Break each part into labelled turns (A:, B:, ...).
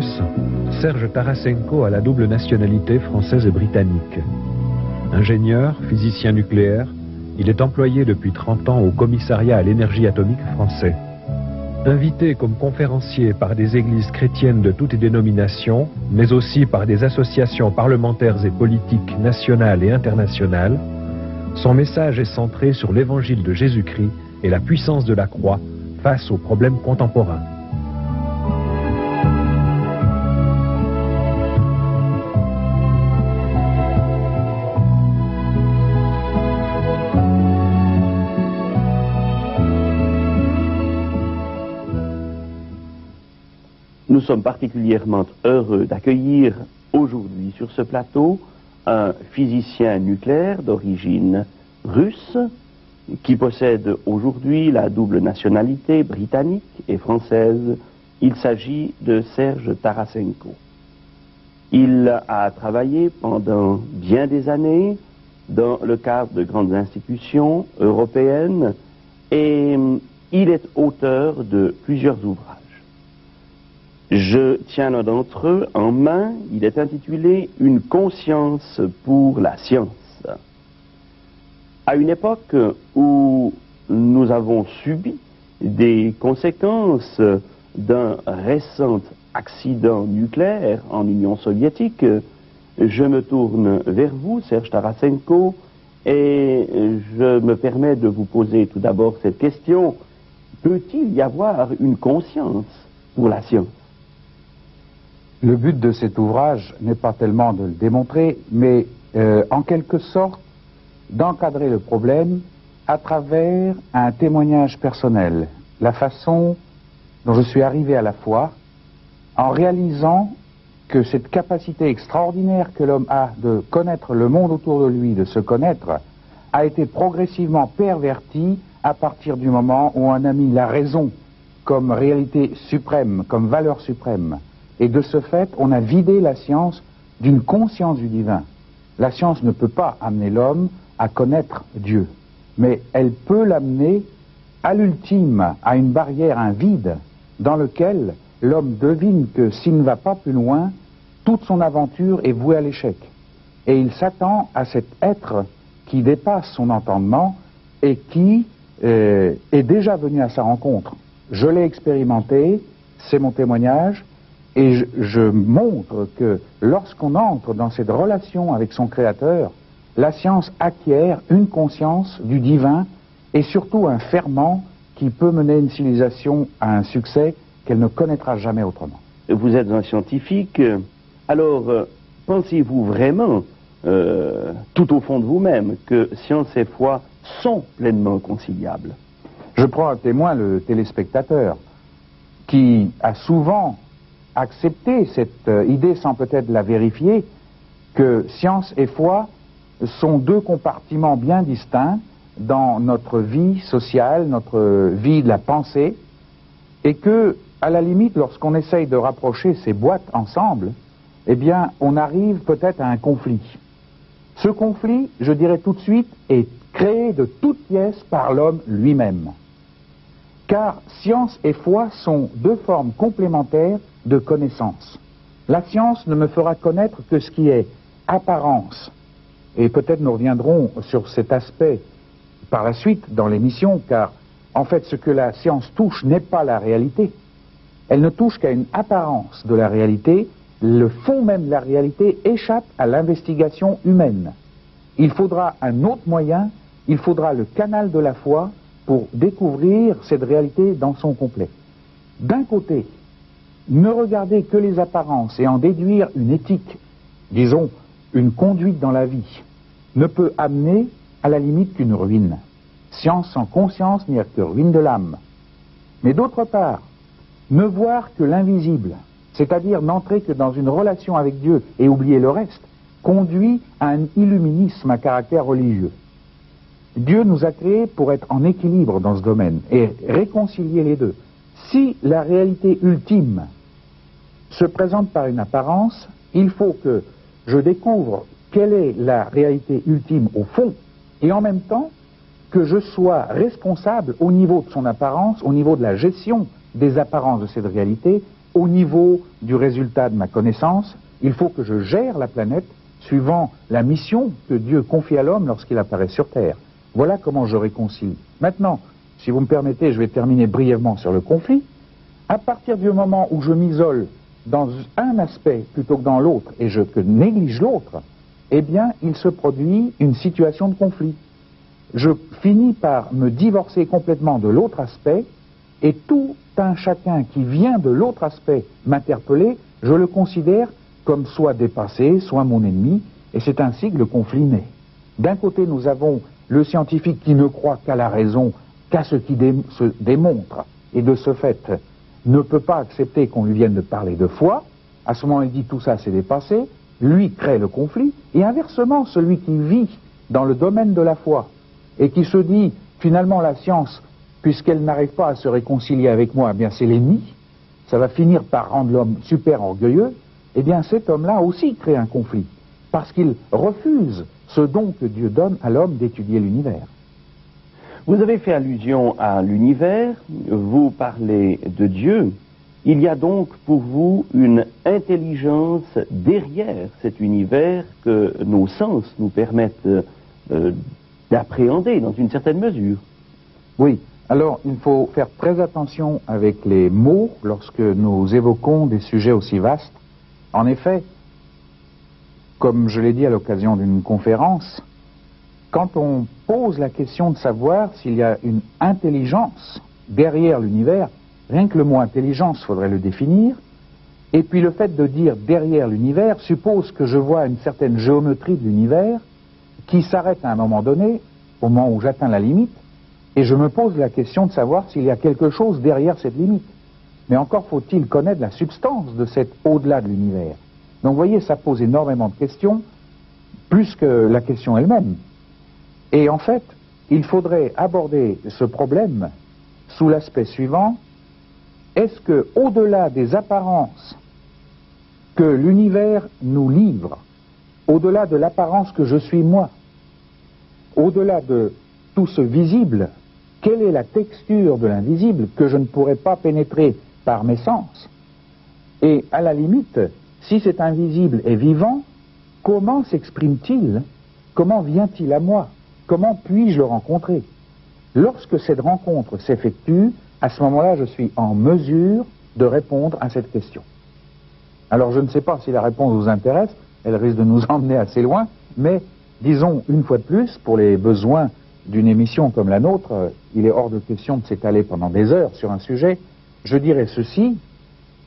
A: russe, Serge Tarasenko a la double nationalité française et britannique. Ingénieur, physicien nucléaire, il est employé depuis 30 ans au commissariat à l'énergie atomique français. Invité comme conférencier par des églises chrétiennes de toutes dénominations, mais aussi par des associations parlementaires et politiques nationales et internationales, son message est centré sur l'évangile de Jésus-Christ et la puissance de la croix face aux problèmes contemporains.
B: Nous sommes particulièrement heureux d'accueillir aujourd'hui sur ce plateau un physicien nucléaire d'origine russe qui possède aujourd'hui la double nationalité britannique et française. Il s'agit de Serge Tarasenko. Il a travaillé pendant bien des années dans le cadre de grandes institutions européennes et il est auteur de plusieurs ouvrages. Je tiens l'un d'entre eux en main. Il est intitulé « Une conscience pour la science ». À une époque où nous avons subi des conséquences d'un récent accident nucléaire en Union soviétique, je me tourne vers vous, Serge Tarasenko, et je me permets de vous poser tout d'abord cette question. Peut-il y avoir une conscience pour la science ?
C: Le but de cet ouvrage n'est pas tellement de le démontrer, mais en quelque sorte d'encadrer le problème à travers un témoignage personnel, la façon dont je suis arrivé à la foi, en réalisant que cette capacité extraordinaire que l'homme a de connaître le monde autour de lui, de se connaître, a été progressivement pervertie à partir du moment où on a mis la raison comme réalité suprême, comme valeur suprême. Et de ce fait, on a vidé la science d'une conscience du divin. La science ne peut pas amener l'homme à connaître Dieu, mais elle peut l'amener à l'ultime, à une barrière, un vide, dans lequel l'homme devine que s'il ne va pas plus loin, toute son aventure est vouée à l'échec. Et il s'attend à cet être qui dépasse son entendement et qui est déjà venu à sa rencontre. Je l'ai expérimenté, c'est mon témoignage. Et je montre que lorsqu'on entre dans cette relation avec son Créateur, la science acquiert une conscience du divin et surtout un ferment qui peut mener une civilisation à un succès qu'elle ne connaîtra jamais autrement.
B: Vous êtes un scientifique, alors pensez-vous vraiment, tout au fond de vous-même, que science et foi sont pleinement conciliables?
C: Je prends à témoin le téléspectateur qui a souvent accepter cette idée sans peut-être la vérifier, que science et foi sont deux compartiments bien distincts dans notre vie sociale, notre vie de la pensée, et que, à la limite, lorsqu'on essaye de rapprocher ces boîtes ensemble, eh bien, on arrive peut-être à un conflit. Ce conflit, je dirais tout de suite, est créé de toutes pièces par l'homme lui-même. Car science et foi sont deux formes complémentaires de connaissance. La science ne me fera connaître que ce qui est apparence. Et peut-être nous reviendrons sur cet aspect par la suite dans l'émission, car en fait ce que la science touche n'est pas la réalité. Elle ne touche qu'à une apparence de la réalité. Le fond même de la réalité échappe à l'investigation humaine. Il faudra un autre moyen, il faudra le canal de la foi pour découvrir cette réalité dans son complet. D'un côté, ne regarder que les apparences et en déduire une éthique, disons une conduite dans la vie, ne peut amener à la limite qu'une ruine. Science sans conscience n'y a que ruine de l'âme. Mais d'autre part, ne voir que l'invisible, c'est-à-dire n'entrer que dans une relation avec Dieu et oublier le reste, conduit à un illuminisme à caractère religieux. Dieu nous a créés pour être en équilibre dans ce domaine et réconcilier les deux. Si la réalité ultime se présente par une apparence, il faut que je découvre quelle est la réalité ultime au fond et en même temps que je sois responsable au niveau de son apparence, au niveau de la gestion des apparences de cette réalité au niveau du résultat de ma connaissance, il faut que je gère la planète suivant la mission que Dieu confie à l'homme lorsqu'il apparaît sur Terre. Voilà comment je réconcilie. Maintenant, si vous me permettez, je vais terminer brièvement sur le conflit. À partir du moment où je m'isole dans un aspect plutôt que dans l'autre et que néglige l'autre, eh bien, il se produit une situation de conflit. Je finis par me divorcer complètement de l'autre aspect et tout un chacun qui vient de l'autre aspect m'interpeller, je le considère comme soit dépassé, soit mon ennemi, et c'est ainsi que le conflit naît. D'un côté, nous avons le scientifique qui ne croit qu'à la raison, qu'à ce qui se démontre, et de ce fait ne peut pas accepter qu'on lui vienne de parler de foi. À ce moment, il dit tout ça c'est dépassé, lui crée le conflit, et inversement, celui qui vit dans le domaine de la foi, et qui se dit, finalement la science, puisqu'elle n'arrive pas à se réconcilier avec moi, eh bien c'est l'ennemi, ça va finir par rendre l'homme super orgueilleux, eh bien cet homme-là aussi crée un conflit, parce qu'il refuse ce don que Dieu donne à l'homme d'étudier l'univers.
B: Vous avez fait allusion à l'univers, vous parlez de Dieu. Il y a donc pour vous une intelligence derrière cet univers que nos sens nous permettent d'appréhender dans une certaine mesure.
C: Oui, alors il faut faire très attention avec les mots lorsque nous évoquons des sujets aussi vastes. En effet, comme je l'ai dit à l'occasion d'une conférence, quand on pose la question de savoir s'il y a une intelligence derrière l'univers, rien que le mot intelligence, faudrait le définir, et puis le fait de dire derrière l'univers suppose que je vois une certaine géométrie de l'univers qui s'arrête à un moment donné, au moment où j'atteins la limite, et je me pose la question de savoir s'il y a quelque chose derrière cette limite. Mais encore faut-il connaître la substance de cet au-delà de l'univers. Donc vous voyez, ça pose énormément de questions, plus que la question elle-même. Et en fait, il faudrait aborder ce problème sous l'aspect suivant. Est-ce que, au-delà des apparences que l'univers nous livre, au-delà de l'apparence que je suis moi, au-delà de tout ce visible, quelle est la texture de l'invisible que je ne pourrais pas pénétrer par mes sens? Et à la limite, si cet invisible est vivant, comment s'exprime-t-il? Comment vient-il à moi? Comment puis-je le rencontrer? Lorsque cette rencontre s'effectue, à ce moment-là, je suis en mesure de répondre à cette question. Alors je ne sais pas si la réponse vous intéresse, elle risque de nous emmener assez loin, mais disons une fois de plus, pour les besoins d'une émission comme la nôtre, il est hors de question de s'étaler pendant des heures sur un sujet, je dirais ceci,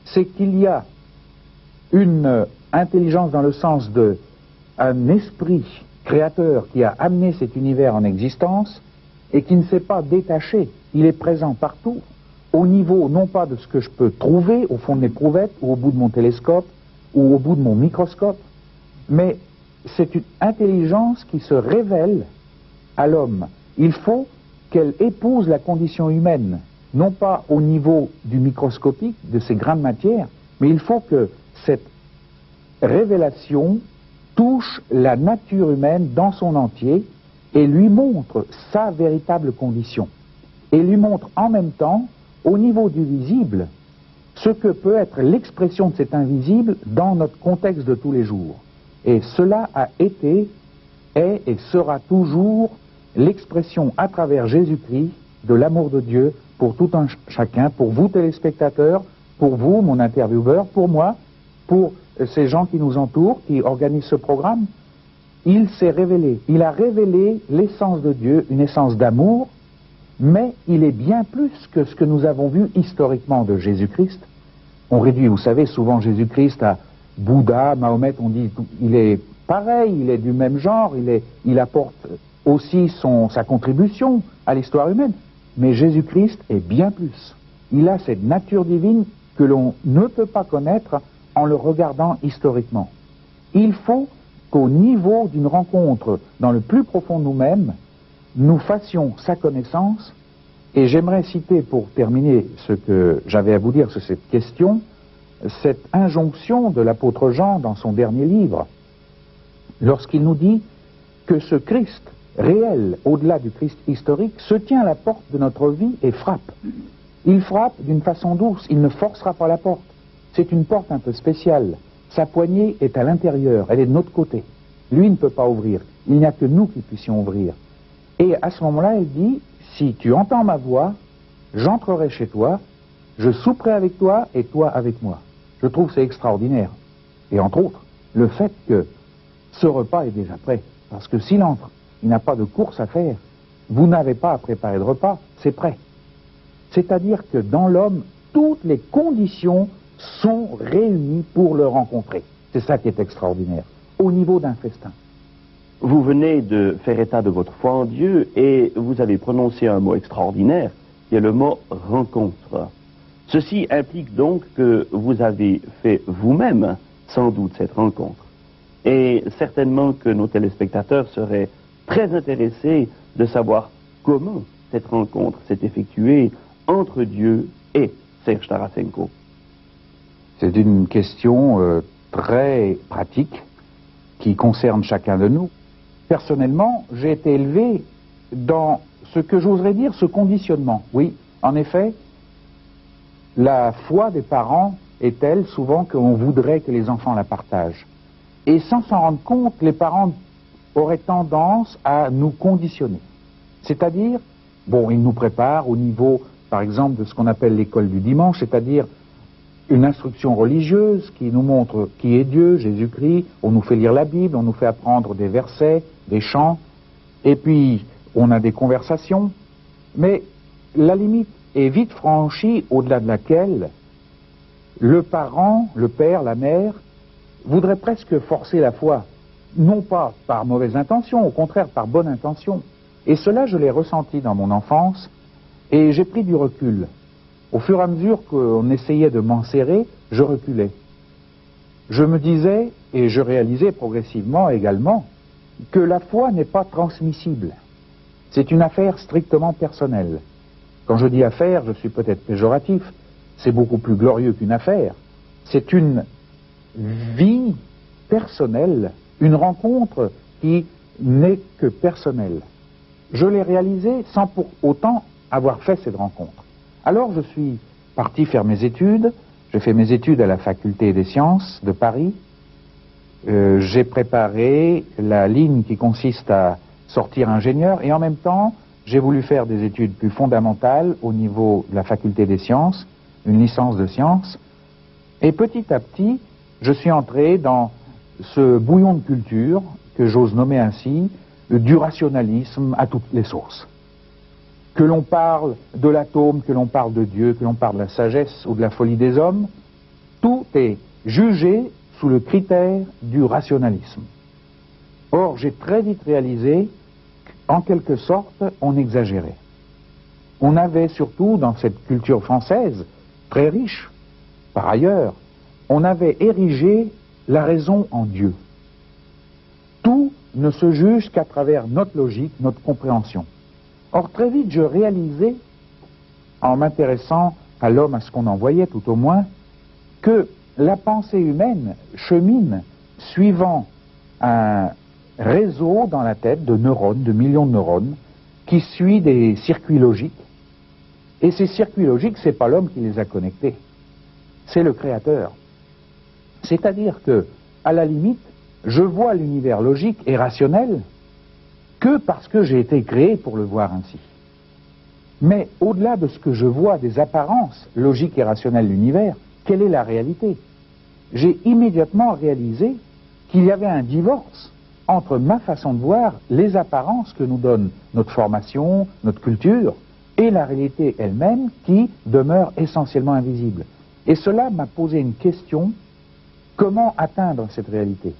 C: c'est qu'il y a une intelligence dans le sens de un esprit créateur qui a amené cet univers en existence et qui ne s'est pas détaché. Il est présent partout, au niveau non pas de ce que je peux trouver au fond de mes prouvettes ou au bout de mon télescope ou au bout de mon microscope, mais c'est une intelligence qui se révèle à l'homme. Il faut qu'elle épouse la condition humaine, non pas au niveau du microscopique, de ces grains de matière, mais il faut que cette révélation touche la nature humaine dans son entier et lui montre sa véritable condition. Et lui montre en même temps, au niveau du visible, ce que peut être l'expression de cet invisible dans notre contexte de tous les jours. Et cela a été, est et sera toujours l'expression à travers Jésus-Christ de l'amour de Dieu pour tout un chacun, pour vous téléspectateurs, pour vous, mon intervieweur, pour moi, pour ces gens qui nous entourent, qui organisent ce programme. Il s'est révélé, il a révélé l'essence de Dieu, une essence d'amour, mais il est bien plus que ce que nous avons vu historiquement de Jésus-Christ. On réduit, vous savez, souvent Jésus-Christ à Bouddha, Mahomet, on dit il est pareil, il est du même genre, il apporte aussi sa contribution à l'histoire humaine. Mais Jésus-Christ est bien plus. Il a cette nature divine que l'on ne peut pas connaître en le regardant historiquement. Il faut qu'au niveau d'une rencontre dans le plus profond de nous-mêmes, nous fassions sa connaissance. Et j'aimerais citer, pour terminer ce que j'avais à vous dire sur cette question, cette injonction de l'apôtre Jean dans son dernier livre, lorsqu'il nous dit que ce Christ réel, au-delà du Christ historique, se tient à la porte de notre vie et frappe. Il frappe d'une façon douce, il ne forcera pas la porte. c'est une porte un peu spéciale. Sa poignée est à l'intérieur, elle est de notre côté. Lui ne peut pas ouvrir. Il n'y a que nous qui puissions ouvrir. Et à ce moment-là, elle dit, si tu entends ma voix, j'entrerai chez toi, je souperai avec toi et toi avec moi. Je trouve c'est extraordinaire. Et entre autres, le fait que ce repas est déjà prêt. Parce que s'il entre, il n'a pas de course à faire. Vous n'avez pas à préparer de repas, c'est prêt. C'est-à-dire que dans l'homme, toutes les conditions sont réunies pour le rencontrer. C'est ça qui est extraordinaire, au niveau d'un festin.
B: Vous venez de faire état de votre foi en Dieu et vous avez prononcé un mot extraordinaire, qui est le mot rencontre. Ceci implique donc que vous avez fait vous-même, sans doute, cette rencontre. Et certainement que nos téléspectateurs seraient très intéressés de savoir comment cette rencontre s'est effectuée entre Dieu et Serge Tarasenko.
C: C'est une question très pratique qui concerne chacun de nous. Personnellement, j'ai été élevé dans ce que j'oserais dire ce conditionnement. Oui, en effet, la foi des parents est telle souvent qu'on voudrait que les enfants la partagent. Et sans s'en rendre compte, les parents auraient tendance à nous conditionner. C'est-à-dire, bon, ils nous préparent au niveau, par exemple, de ce qu'on appelle l'école du dimanche, c'est-à-dire une instruction religieuse qui nous montre qui est Dieu, Jésus-Christ, on nous fait lire la Bible, on nous fait apprendre des versets, des chants, et puis on a des conversations, mais la limite est vite franchie au-delà de laquelle le parent, le père, la mère, voudrait presque forcer la foi, non pas par mauvaise intention, au contraire par bonne intention. Et cela, je l'ai ressenti dans mon enfance, et j'ai pris du recul. Au fur et à mesure qu'on essayait de m'enserrer, je reculais. Je me disais, et je réalisais progressivement également, que la foi n'est pas transmissible. C'est une affaire strictement personnelle. Quand je dis affaire, je suis peut-être péjoratif, c'est beaucoup plus glorieux qu'une affaire. C'est une vie personnelle, une rencontre qui n'est que personnelle. Je l'ai réalisée sans pour autant avoir fait cette rencontre. Alors je suis parti faire mes études, j'ai fait mes études à la faculté des sciences de Paris, j'ai préparé la ligne qui consiste à sortir ingénieur et en même temps j'ai voulu faire des études plus fondamentales au niveau de la faculté des sciences, une licence de sciences, et petit à petit je suis entré dans ce bouillon de culture que j'ose nommer ainsi, du rationalisme à toutes les sources. Que l'on parle de l'atome, que l'on parle de Dieu, que l'on parle de la sagesse ou de la folie des hommes, tout est jugé sous le critère du rationalisme. Or, j'ai très vite réalisé qu'en quelque sorte, on exagérait. On avait surtout, dans cette culture française, très riche, par ailleurs, on avait érigé la raison en Dieu. Tout ne se juge qu'à travers notre logique, notre compréhension. Or, très vite, je réalisais, en m'intéressant à l'homme, à ce qu'on en voyait tout au moins, que la pensée humaine chemine suivant un réseau dans la tête de neurones, de millions de neurones, qui suit des circuits logiques. Et ces circuits logiques, c'est pas l'homme qui les a connectés, c'est le Créateur. C'est-à-dire que, à la limite, je vois l'univers logique et rationnel que parce que j'ai été créé pour le voir ainsi. Mais au-delà de ce que je vois des apparences logiques et rationnelles de l'univers, quelle est la réalité? J'ai immédiatement réalisé qu'il y avait un divorce entre ma façon de voir les apparences que nous donne notre formation, notre culture, et la réalité elle-même qui demeure essentiellement invisible. Et cela m'a posé une question, comment atteindre cette réalité,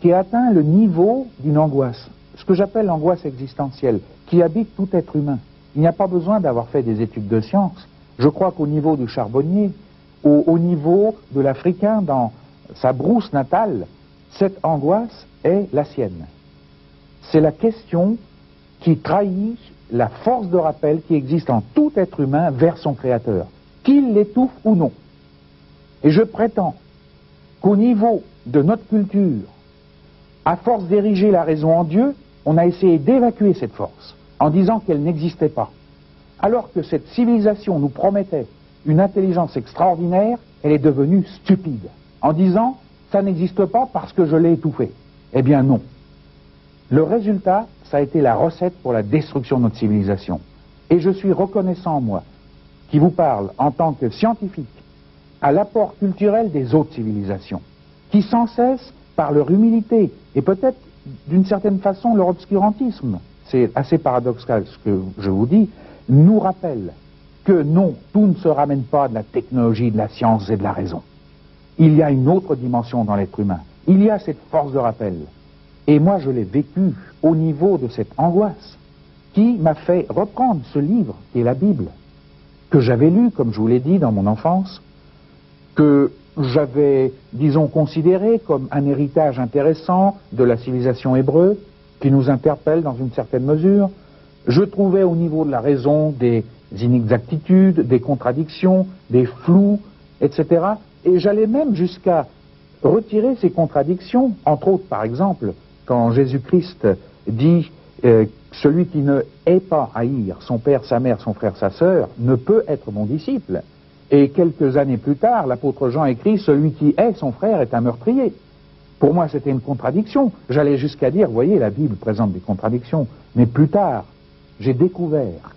C: qui atteint le niveau d'une angoisse, ce que j'appelle l'angoisse existentielle, qui habite tout être humain. Il n'y a pas besoin d'avoir fait des études de sciences. Je crois qu'au niveau du charbonnier, au niveau de l'Africain dans sa brousse natale, cette angoisse est la sienne. C'est la question qui trahit la force de rappel qui existe en tout être humain vers son Créateur, qu'il l'étouffe ou non. Et je prétends qu'au niveau de notre culture, à force d'ériger la raison en Dieu, on a essayé d'évacuer cette force, en disant qu'elle n'existait pas. Alors que cette civilisation nous promettait une intelligence extraordinaire, elle est devenue stupide, en disant « ça n'existe pas parce que je l'ai étouffé ». Eh bien non. Le résultat, ça a été la recette pour la destruction de notre civilisation. Et je suis reconnaissant, moi, qui vous parle en tant que scientifique, à l'apport culturel des autres civilisations, qui sans cesse, par leur humilité, et peut-être d'une certaine façon leur obscurantisme, c'est assez paradoxal ce que je vous dis, nous rappellent que non, tout ne se ramène pas de la technologie, de la science et de la raison. Il y a une autre dimension dans l'être humain. Il y a cette force de rappel. Et moi, je l'ai vécu au niveau de cette angoisse qui m'a fait reprendre ce livre qui est la Bible, que j'avais lu, comme je vous l'ai dit, dans mon enfance, que j'avais, disons, considéré comme un héritage intéressant de la civilisation hébreu, qui nous interpelle dans une certaine mesure. Je trouvais au niveau de la raison des inexactitudes, des contradictions, des flous, etc. Et j'allais même jusqu'à retirer ces contradictions, entre autres, par exemple, quand Jésus-Christ dit celui qui ne hait pas haïr son père, sa mère, son frère, sa sœur, ne peut être mon disciple. Et quelques années plus tard, l'apôtre Jean écrit celui qui hait son frère est un meurtrier. Pour moi, c'était une contradiction. J'allais jusqu'à dire, voyez, la Bible présente des contradictions. Mais plus tard, j'ai découvert,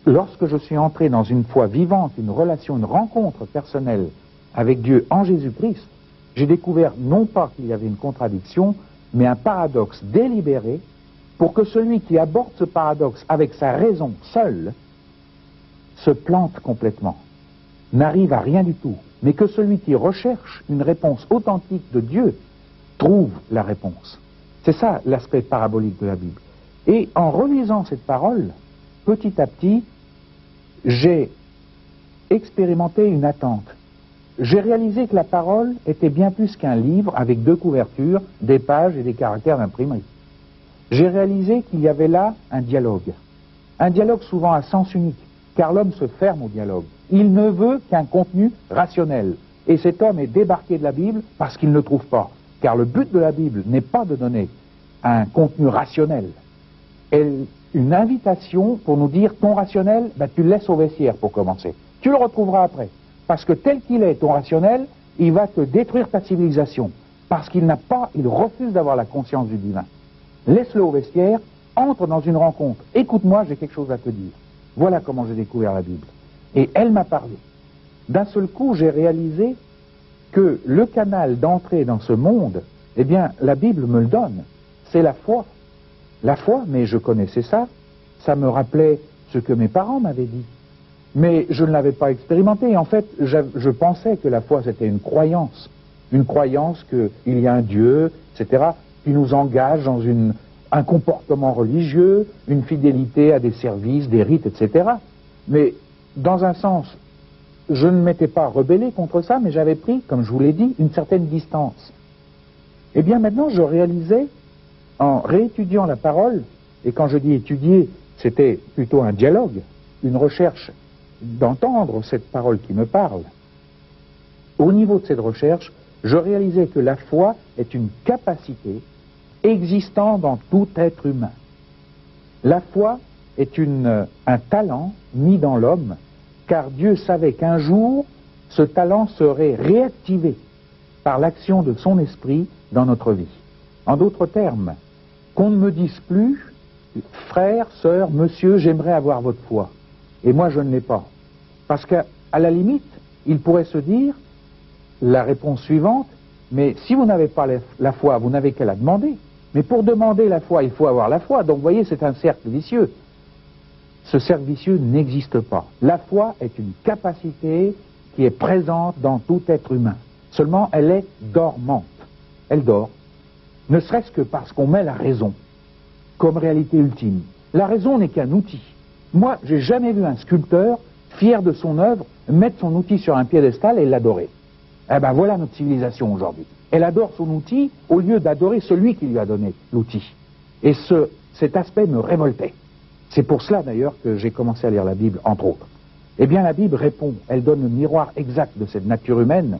C: lorsque je suis entré dans une foi vivante, une relation, une rencontre personnelle avec Dieu en Jésus-Christ, j'ai découvert non pas qu'il y avait une contradiction, mais un paradoxe délibéré pour que celui qui aborde ce paradoxe avec sa raison seule se plante complètement, n'arrive à rien du tout, mais que celui qui recherche une réponse authentique de Dieu trouve la réponse. C'est ça l'aspect parabolique de la Bible. Et en relisant cette parole, petit à petit, j'ai expérimenté une attente. J'ai réalisé que la parole était bien plus qu'un livre avec deux couvertures, des pages et des caractères d'imprimerie. J'ai réalisé qu'il y avait là un dialogue souvent à sens unique, car l'homme se ferme au dialogue. Il ne veut qu'un contenu rationnel. Et cet homme est débarqué de la Bible parce qu'il ne trouve pas. Car le but de la Bible n'est pas de donner un contenu rationnel. Elle, une invitation pour nous dire ton rationnel, tu le laisses au vestiaire pour commencer. Tu le retrouveras après. Parce que tel qu'il est, ton rationnel, il va te détruire ta civilisation. Parce qu'il il refuse d'avoir la conscience du divin. Laisse-le au vestiaire, entre dans une rencontre. Écoute-moi, j'ai quelque chose à te dire. Voilà comment j'ai découvert la Bible. Et elle m'a parlé. D'un seul coup, j'ai réalisé que le canal d'entrée dans ce monde, eh bien, la Bible me le donne. C'est la foi. La foi, mais je connaissais ça. Ça me rappelait ce que mes parents m'avaient dit. Mais je ne l'avais pas expérimenté. Et en fait, je pensais que la foi, c'était une croyance. Une croyance qu'il y a un Dieu, etc., qui nous engage dans un comportement religieux, une fidélité à des services, des rites, etc. Mais dans un sens, je ne m'étais pas rebellé contre ça, mais j'avais pris, comme je vous l'ai dit, une certaine distance. Eh bien maintenant, je réalisais, en réétudiant la parole, et quand je dis étudier, c'était plutôt un dialogue, une recherche d'entendre cette parole qui me parle. Au niveau de cette recherche, je réalisais que la foi est une capacité existant dans tout être humain. La foi est un talent mis dans l'homme, car Dieu savait qu'un jour, ce talent serait réactivé par l'action de son esprit dans notre vie. En d'autres termes, qu'on ne me dise plus, frère, sœur, monsieur, j'aimerais avoir votre foi, et moi je ne l'ai pas. Parce qu'à la limite, il pourrait se dire, la réponse suivante, mais si vous n'avez pas la foi, vous n'avez qu'à la demander. Mais pour demander la foi, il faut avoir la foi. Donc vous voyez, c'est un cercle vicieux. Ce cercle vicieux n'existe pas. La foi est une capacité qui est présente dans tout être humain. Seulement, elle est dormante. Elle dort. Ne serait-ce que parce qu'on met la raison comme réalité ultime. La raison n'est qu'un outil. Moi, j'ai jamais vu un sculpteur, fier de son œuvre, mettre son outil sur un piédestal et l'adorer. Eh ben voilà notre civilisation aujourd'hui. Elle adore son outil au lieu d'adorer celui qui lui a donné l'outil. Et cet aspect me révoltait. C'est pour cela d'ailleurs que j'ai commencé à lire la Bible, entre autres. Eh bien la Bible répond, elle donne le miroir exact de cette nature humaine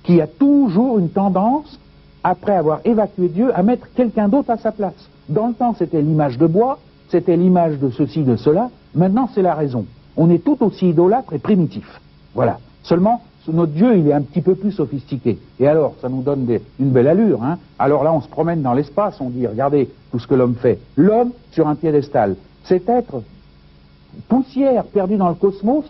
C: qui a toujours une tendance, après avoir évacué Dieu, à mettre quelqu'un d'autre à sa place. Dans le temps, c'était l'image de bois, c'était l'image de ceci, de cela. Maintenant, c'est la raison. On est tout aussi idolâtre et primitif. Voilà. Seulement, notre Dieu, il est un petit peu plus sophistiqué. Et alors, ça nous donne une belle allure, hein. Alors là, on se promène dans l'espace, on dit, regardez tout ce que l'homme fait. L'homme sur un piédestal. Cet être poussière perdu dans le cosmos,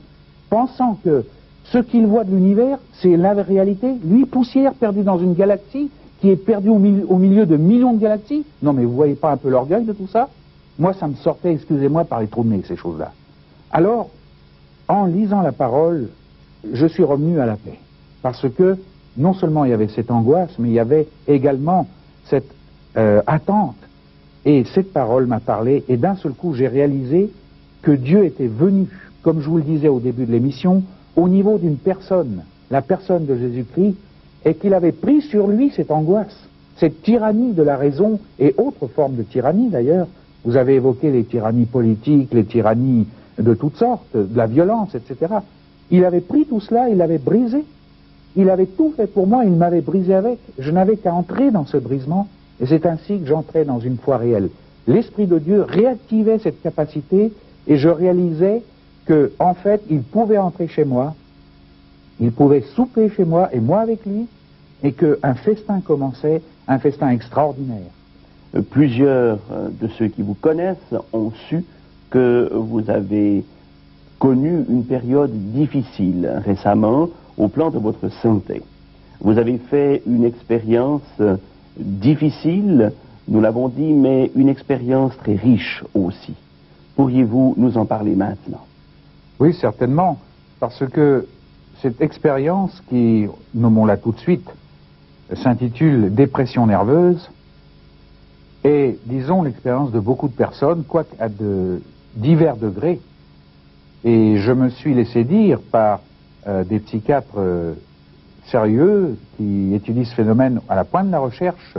C: pensant que ce qu'il voit de l'univers, c'est la réalité. Lui, poussière perdu dans une galaxie qui est perdue au milieu de millions de galaxies. Non, mais vous voyez pas un peu l'orgueil de tout ça? Moi, ça me sortait, excusez-moi, par les trous de nez, ces choses-là. Alors, en lisant la parole, je suis revenu à la paix. Parce que, non seulement il y avait cette angoisse, mais il y avait également cette attente. Et cette parole m'a parlé, et d'un seul coup, j'ai réalisé que Dieu était venu, comme je vous le disais au début de l'émission, au niveau d'une personne, la personne de Jésus-Christ, et qu'il avait pris sur lui cette angoisse, cette tyrannie de la raison, et autres formes de tyrannie d'ailleurs. Vous avez évoqué les tyrannies politiques, les tyrannies de toutes sortes, de la violence, etc. Il avait pris tout cela, il l'avait brisé. Il avait tout fait pour moi, il m'avait brisé avec. Je n'avais qu'à entrer dans ce brisement, et c'est ainsi que j'entrais dans une foi réelle. L'Esprit de Dieu réactivait cette capacité, et je réalisais que, en fait, il pouvait entrer chez moi, il pouvait souper chez moi, et moi avec lui, et qu'un festin commençait, un festin extraordinaire.
B: Plusieurs de ceux qui vous connaissent ont su que vous avez connu une période difficile récemment au plan de votre santé. Vous avez fait une expérience difficile, nous l'avons dit, mais une expérience très riche aussi. Pourriez-vous nous en parler maintenant?
C: Oui, certainement, parce que cette expérience qui, nommons-la tout de suite, s'intitule dépression nerveuse, est, disons, l'expérience de beaucoup de personnes, quoique à de divers degrés. Et je me suis laissé dire par des psychiatres sérieux qui étudient ce phénomène à la pointe de la recherche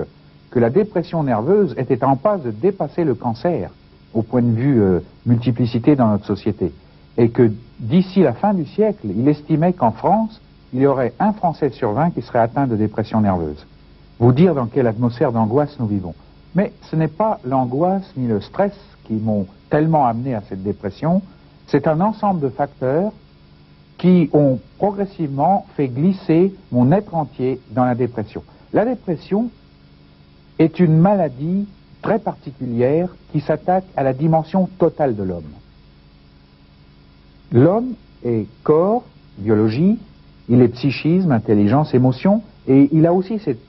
C: que la dépression nerveuse était en passe de dépasser le cancer au point de vue multiplicité dans notre société. Et que d'ici la fin du siècle, il estimait qu'en France, il y aurait un Français sur 20 qui serait atteint de dépression nerveuse. Vous dire dans quelle atmosphère d'angoisse nous vivons. Mais ce n'est pas l'angoisse ni le stress qui m'ont tellement amené à cette dépression, c'est un ensemble de facteurs qui ont progressivement fait glisser mon être entier dans la dépression. La dépression est une maladie très particulière qui s'attaque à la dimension totale de l'homme. L'homme est corps, biologie, il est psychisme, intelligence, émotion, et il a aussi cette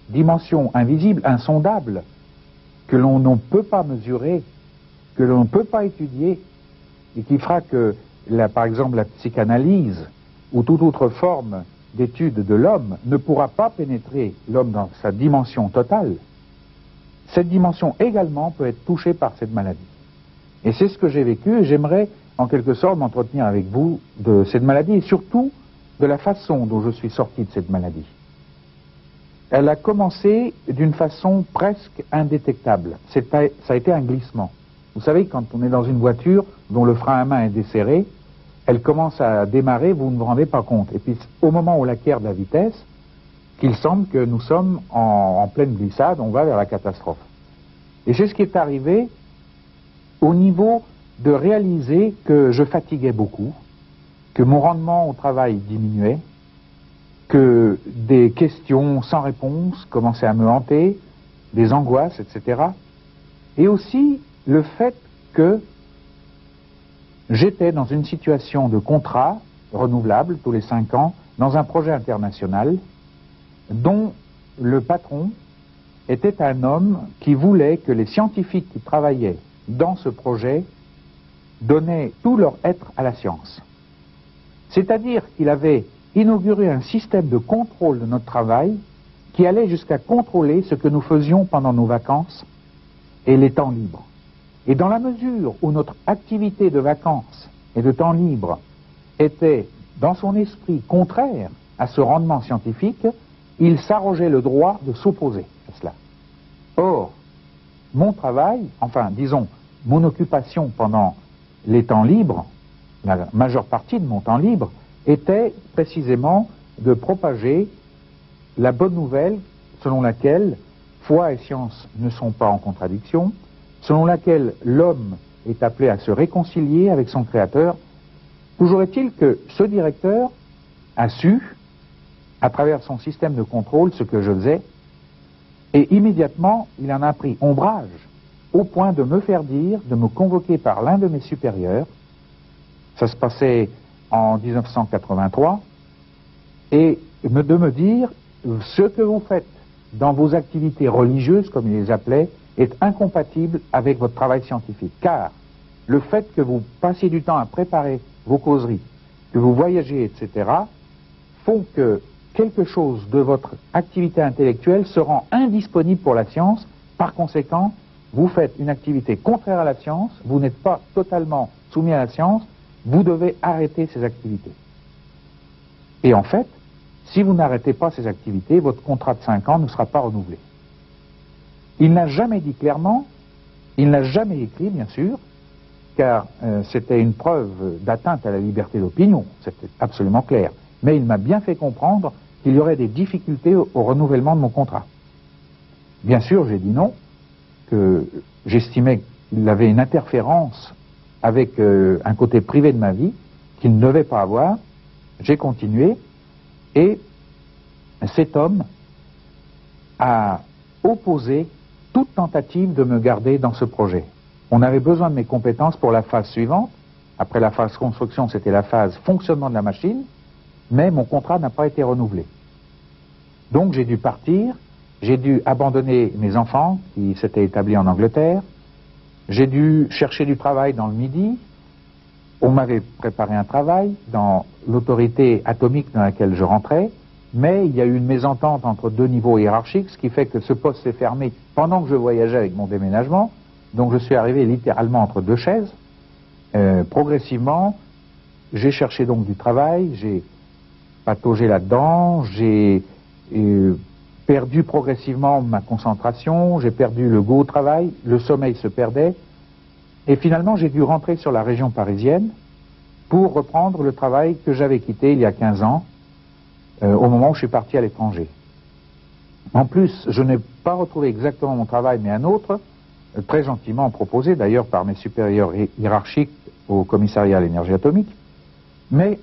C: dimension invisible, insondable, que l'on ne peut pas mesurer, que l'on ne peut pas étudier, et qui fera que, par exemple, la psychanalyse ou toute autre forme d'étude de l'homme ne pourra pas pénétrer l'homme dans sa dimension totale. Cette dimension également peut être touchée par cette maladie. Et c'est ce que j'ai vécu, et j'aimerais en quelque sorte m'entretenir avec vous de cette maladie, et surtout de la façon dont je suis sorti de cette maladie. Elle a commencé d'une façon presque indétectable. Ça a été un glissement. Vous savez, quand on est dans une voiture dont le frein à main est desserré, elle commence à démarrer, vous ne vous rendez pas compte. Et puis, au moment où on acquiert de la vitesse, qu'il semble que nous sommes en pleine glissade, on va vers la catastrophe. Et c'est ce qui est arrivé au niveau de réaliser que je fatiguais beaucoup, que mon rendement au travail diminuait, que des questions sans réponse commençaient à me hanter, des angoisses, etc. Et aussi le fait que j'étais dans une situation de contrat renouvelable tous les 5 ans, dans un projet international, dont le patron était un homme qui voulait que les scientifiques qui travaillaient dans ce projet donnaient tout leur être à la science. C'est-à-dire qu'il avait inauguré un système de contrôle de notre travail qui allait jusqu'à contrôler ce que nous faisions pendant nos vacances et les temps libres. Et dans la mesure où notre activité de vacances et de temps libre était, dans son esprit, contraire à ce rendement scientifique, il s'arrogeait le droit de s'opposer à cela. Or, mon travail, enfin, disons, mon occupation pendant les temps libres, la majeure partie de mon temps libre, était précisément de propager la bonne nouvelle selon laquelle foi et science ne sont pas en contradiction, selon laquelle l'homme est appelé à se réconcilier avec son Créateur. Toujours est-il que ce directeur a su, à travers son système de contrôle ce que je faisais, et immédiatement il en a pris ombrage, au point de me faire dire, de me convoquer par l'un de mes supérieurs, ça se passait en 1983, et de me dire, ce que vous faites dans vos activités religieuses, comme il les appelait, est incompatible avec votre travail scientifique, car le fait que vous passiez du temps à préparer vos causeries, que vous voyagez, etc., font que quelque chose de votre activité intellectuelle se rend indisponible pour la science. Par conséquent, vous faites une activité contraire à la science, vous n'êtes pas totalement soumis à la science, vous devez arrêter ces activités. Et en fait, si vous n'arrêtez pas ces activités, votre contrat de 5 ans ne sera pas renouvelé. Il n'a jamais dit clairement, il n'a jamais écrit, bien sûr, car c'était une preuve d'atteinte à la liberté d'opinion, c'était absolument clair. Mais il m'a bien fait comprendre qu'il y aurait des difficultés au renouvellement de mon contrat. Bien sûr, j'ai dit non, que j'estimais qu'il avait une interférence avec un côté privé de ma vie qu'il ne devait pas avoir. J'ai continué, et cet homme a opposé toute tentative de me garder dans ce projet. On avait besoin de mes compétences pour la phase suivante. Après la phase construction, c'était la phase fonctionnement de la machine, mais mon contrat n'a pas été renouvelé. Donc j'ai dû partir, j'ai dû abandonner mes enfants qui s'étaient établis en Angleterre, j'ai dû chercher du travail dans le Midi. On m'avait préparé un travail dans l'autorité atomique dans laquelle je rentrais, mais il y a eu une mésentente entre deux niveaux hiérarchiques, ce qui fait que ce poste s'est fermé pendant que je voyageais avec mon déménagement. Donc je suis arrivé littéralement entre deux chaises. Progressivement, j'ai cherché donc du travail, j'ai pataugé là-dedans, j'ai perdu progressivement ma concentration, j'ai perdu le goût au travail, le sommeil se perdait, et finalement j'ai dû rentrer sur la région parisienne pour reprendre le travail que j'avais quitté il y a 15 ans, au moment où je suis parti à l'étranger. En plus, je n'ai pas retrouvé exactement mon travail, mais un autre, très gentiment proposé d'ailleurs par mes supérieurs hiérarchiques au commissariat à l'énergie atomique, mais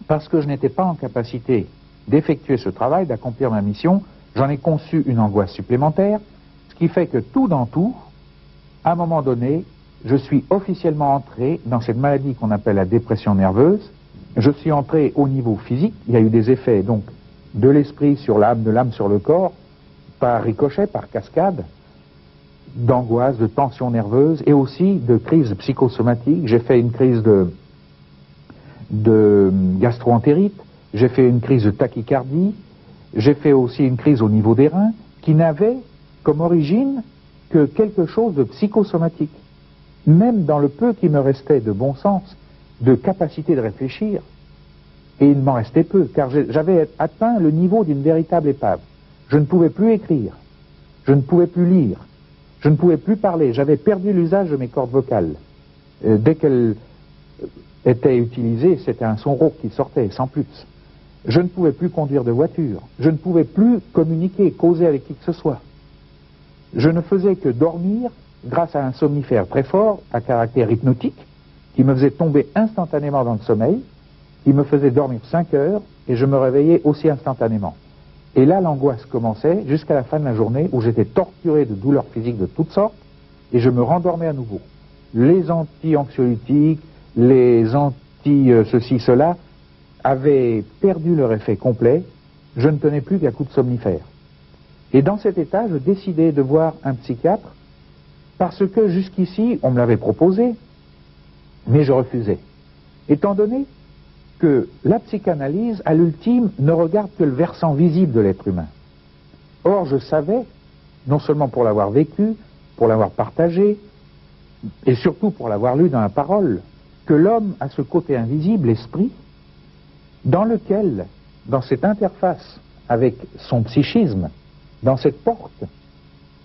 C: parce que je n'étais pas en capacité d'effectuer ce travail, d'accomplir ma mission, j'en ai conçu une angoisse supplémentaire, ce qui fait que tout dans tout, à un moment donné, je suis officiellement entré dans cette maladie qu'on appelle la dépression nerveuse. Je suis entré au niveau physique, il y a eu des effets donc de l'esprit sur l'âme, de l'âme sur le corps, par ricochet, par cascade, d'angoisse, de tension nerveuse et aussi de crise psychosomatique. J'ai fait une crise de gastro-entérite, j'ai fait une crise de tachycardie, j'ai fait aussi une crise au niveau des reins qui n'avait comme origine que quelque chose de psychosomatique. Même dans le peu qui me restait de bon sens, de capacité de réfléchir, et il m'en restait peu, car j'avais atteint le niveau d'une véritable épave. Je ne pouvais plus écrire, je ne pouvais plus lire, je ne pouvais plus parler, j'avais perdu l'usage de mes cordes vocales. Dès qu'elles étaient utilisées, c'était un son rauque qui sortait, sans plus. Je ne pouvais plus conduire de voiture, je ne pouvais plus communiquer, causer avec qui que ce soit. Je ne faisais que dormir grâce à un somnifère très fort, à caractère hypnotique, qui me faisait tomber instantanément dans le sommeil, qui me faisait dormir 5 heures, et je me réveillais aussi instantanément. Et là, l'angoisse commençait jusqu'à la fin de la journée, où j'étais torturé de douleurs physiques de toutes sortes, et je me rendormais à nouveau. Les anti-anxiolytiques, les anti-ceci, cela, avaient perdu leur effet complet, je ne tenais plus qu'à coups de somnifère. Et dans cet état, je décidai de voir un psychiatre, parce que jusqu'ici, on me l'avait proposé, mais je refusais. Étant donné que la psychanalyse, à l'ultime, ne regarde que le versant visible de l'être humain. Or, je savais, non seulement pour l'avoir vécu, pour l'avoir partagé, et surtout pour l'avoir lu dans la parole, que l'homme a ce côté invisible, l'esprit, dans lequel, dans cette interface avec son psychisme, dans cette porte,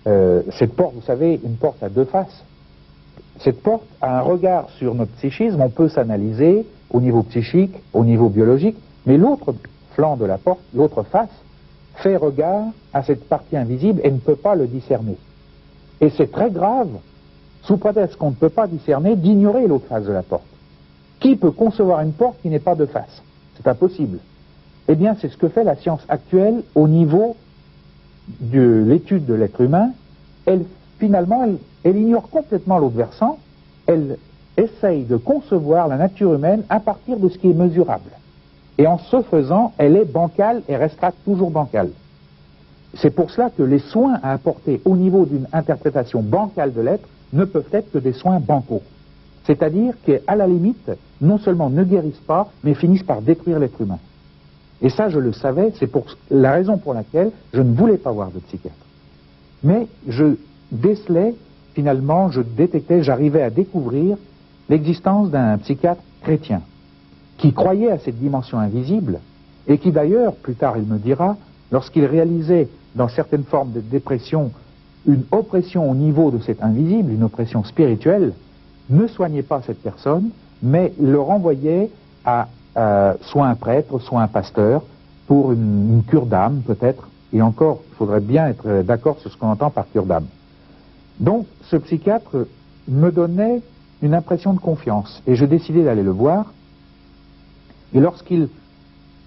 C: vous savez, une porte à deux faces, cette porte a un regard sur notre psychisme, on peut s'analyser au niveau psychique, au niveau biologique, mais l'autre flanc de la porte, l'autre face, fait regard à cette partie invisible et ne peut pas le discerner. Et c'est très grave, sous prétexte qu'on ne peut pas discerner, d'ignorer l'autre face de la porte. Qui peut concevoir une porte qui n'est pas de face? C'est impossible. Eh bien, c'est ce que fait la science actuelle au niveau de l'étude de l'être humain. Finalement, elle ignore complètement l'autre versant. Elle essaye de concevoir la nature humaine à partir de ce qui est mesurable. Et en ce faisant, elle est bancale et restera toujours bancale. C'est pour cela que les soins à apporter au niveau d'une interprétation bancale de l'être ne peuvent être que des soins bancaux. C'est-à-dire qu'à la limite, non seulement ne guérissent pas, mais finissent par détruire l'être humain. Et ça, je le savais, c'est la raison pour laquelle je ne voulais pas voir de psychiatre. Mais je décelais, finalement, je détectais, j'arrivais à découvrir l'existence d'un psychiatre chrétien qui croyait à cette dimension invisible et qui d'ailleurs, plus tard il me dira, lorsqu'il réalisait dans certaines formes de dépression une oppression au niveau de cet invisible, une oppression spirituelle, ne soignait pas cette personne, mais le renvoyait à soit un prêtre, soit un pasteur, pour une cure d'âme peut-être, et encore, il faudrait bien être d'accord sur ce qu'on entend par cure d'âme. Donc, ce psychiatre me donnait une impression de confiance, et je décidai d'aller le voir, et lorsqu'il,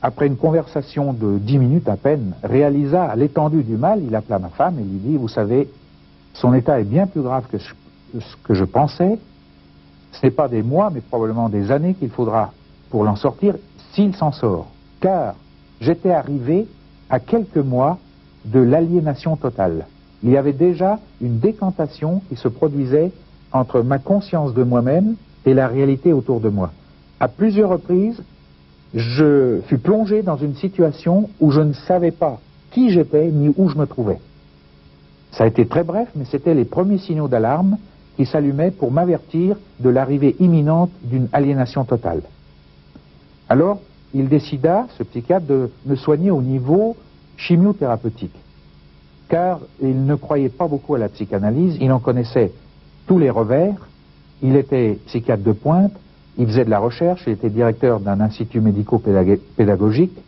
C: après une conversation de 10 minutes à peine, réalisa l'étendue du mal, il appela ma femme et lui dit, vous savez, son état est bien plus grave que ce que je pensais, ce n'est pas des mois, mais probablement des années qu'il faudra pour l'en sortir, s'il s'en sort. Car j'étais arrivé à quelques mois de l'aliénation totale. Il y avait déjà une décantation qui se produisait entre ma conscience de moi-même et la réalité autour de moi. À plusieurs reprises, je fus plongé dans une situation où je ne savais pas qui j'étais ni où je me trouvais. Ça a été très bref, mais c'était les premiers signaux d'alarme qui s'allumaient pour m'avertir de l'arrivée imminente d'une aliénation totale. Alors, il décida, ce psychiatre, de me soigner au niveau chimiothérapeutique. Car il ne croyait pas beaucoup à la psychanalyse, il en connaissait tous les revers, il était psychiatre de pointe, il faisait de la recherche, il était directeur d'un institut médico-pédagogique,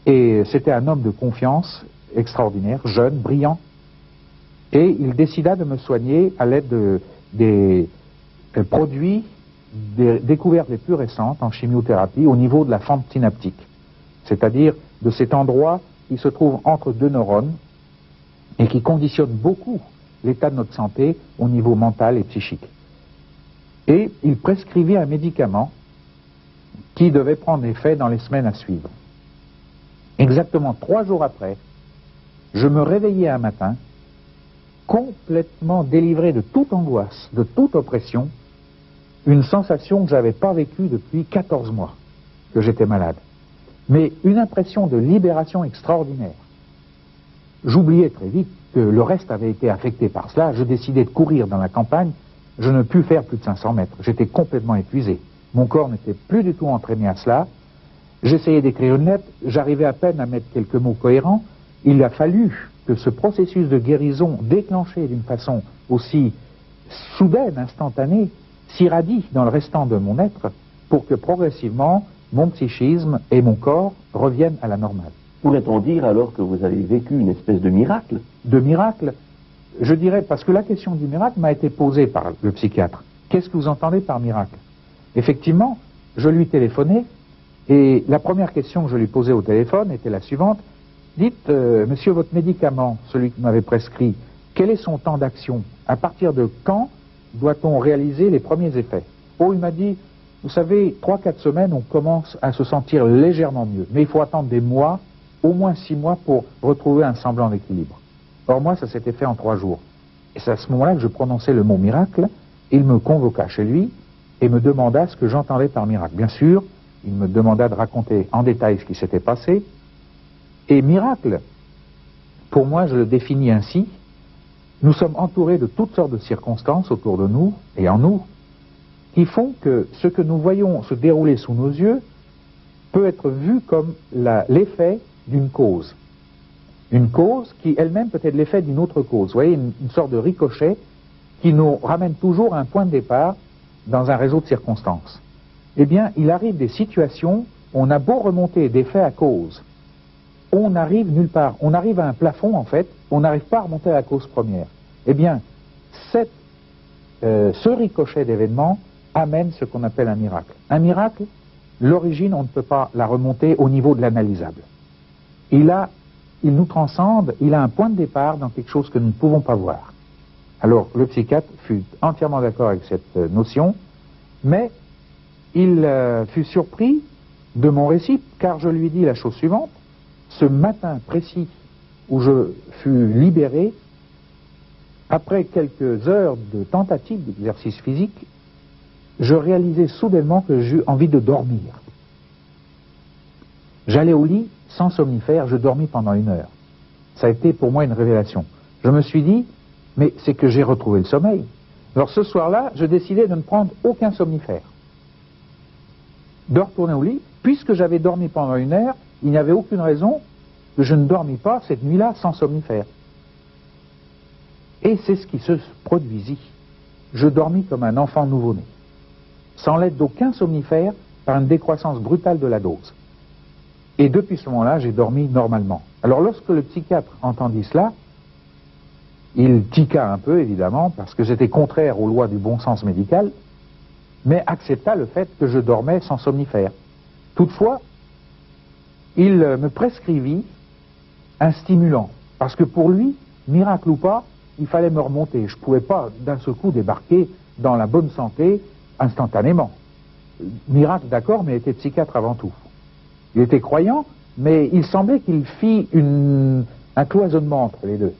C: et c'était un homme de confiance extraordinaire, jeune, brillant, et il décida de me soigner à l'aide des produits des découvertes les plus récentes en chimiothérapie au niveau de la fente synaptique, c'est-à-dire de cet endroit qui se trouve entre deux neurones et qui conditionne beaucoup l'état de notre santé au niveau mental et psychique. Et il prescrivit un médicament qui devait prendre effet dans les semaines à suivre. Exactement 3 jours après, je me réveillais un matin complètement délivré de toute angoisse, de toute oppression, une sensation que je n'avais pas vécue depuis 14 mois que j'étais malade. Mais une impression de libération extraordinaire. J'oubliais très vite que le reste avait été affecté par cela. Je décidai de courir dans la campagne. Je ne pus faire plus de 500 mètres. J'étais complètement épuisé. Mon corps n'était plus du tout entraîné à cela. J'essayais d'écrire une lettre. J'arrivais à peine à mettre quelques mots cohérents. Il a fallu que ce processus de guérison déclenché d'une façon aussi soudaine, instantanée, s'irradie dans le restant de mon être pour que progressivement mon psychisme et mon corps reviennent à la normale.
B: Pourrait-on dire alors que vous avez vécu une espèce de miracle?
C: De miracle, je dirais, parce que la question du miracle m'a été posée par le psychiatre. Qu'est-ce que vous entendez par miracle? Effectivement, je lui téléphonais et la première question que je lui posais au téléphone était la suivante. Dites, monsieur, votre médicament, celui que vous m'avez prescrit, quel est son temps d'action? À partir de quand doit-on réaliser les premiers effets? Oh, il m'a dit, vous savez, 3-4 semaines, on commence à se sentir légèrement mieux. Mais il faut attendre des mois, au moins 6 mois, pour retrouver un semblant d'équilibre. Or, moi, ça s'était fait en 3 jours. Et c'est à ce moment-là que je prononçais le mot miracle. Il me convoqua chez lui et me demanda ce que j'entendais par miracle. Bien sûr, il me demanda de raconter en détail ce qui s'était passé. Et miracle, pour moi, je le définis ainsi. Nous sommes entourés de toutes sortes de circonstances autour de nous et en nous qui font que ce que nous voyons se dérouler sous nos yeux peut être vu comme l'effet d'une cause. Une cause qui elle-même peut être l'effet d'une autre cause. Vous voyez, une sorte de ricochet qui nous ramène toujours à un point de départ dans un réseau de circonstances. Eh bien, il arrive des situations où on a beau remonter d'effet à cause, on n'arrive nulle part. On arrive à un plafond, en fait, on n'arrive pas à remonter à la cause première. Eh bien, ce ricochet d'événements amène ce qu'on appelle un miracle. Un miracle, l'origine, on ne peut pas la remonter au niveau de l'analysable. Il nous transcende, il a un point de départ dans quelque chose que nous ne pouvons pas voir. Alors, le psychiatre fut entièrement d'accord avec cette notion, mais il fut surpris de mon récit, car je lui dis la chose suivante: ce matin précis où je fus libéré, après quelques heures de tentative d'exercice physique, je réalisais soudainement que j'eus envie de dormir. J'allais au lit sans somnifère, je dormis pendant 1 heure. Ça a été pour moi une révélation. Je me suis dit, mais c'est que j'ai retrouvé le sommeil. Alors ce soir-là, je décidai de ne prendre aucun somnifère, de retourner au lit. Puisque j'avais dormi pendant 1 heure, il n'y avait aucune raison que je ne dormis pas cette nuit-là sans somnifère. Et c'est ce qui se produisit. Je dormis comme un enfant nouveau-né, sans l'aide d'aucun somnifère, par une décroissance brutale de la dose. Et depuis ce moment-là, j'ai dormi normalement. Alors lorsque le psychiatre entendit cela, il tiqua un peu, évidemment, parce que c'était contraire aux lois du bon sens médical, mais accepta le fait que je dormais sans somnifère. Toutefois, il me prescrivit un stimulant, parce que pour lui, miracle ou pas, il fallait me remonter. Je ne pouvais pas d'un seul coup débarquer dans la bonne santé instantanément. Miracle, d'accord, mais il était psychiatre avant tout. Il était croyant, mais il semblait qu'il fît un cloisonnement entre les deux.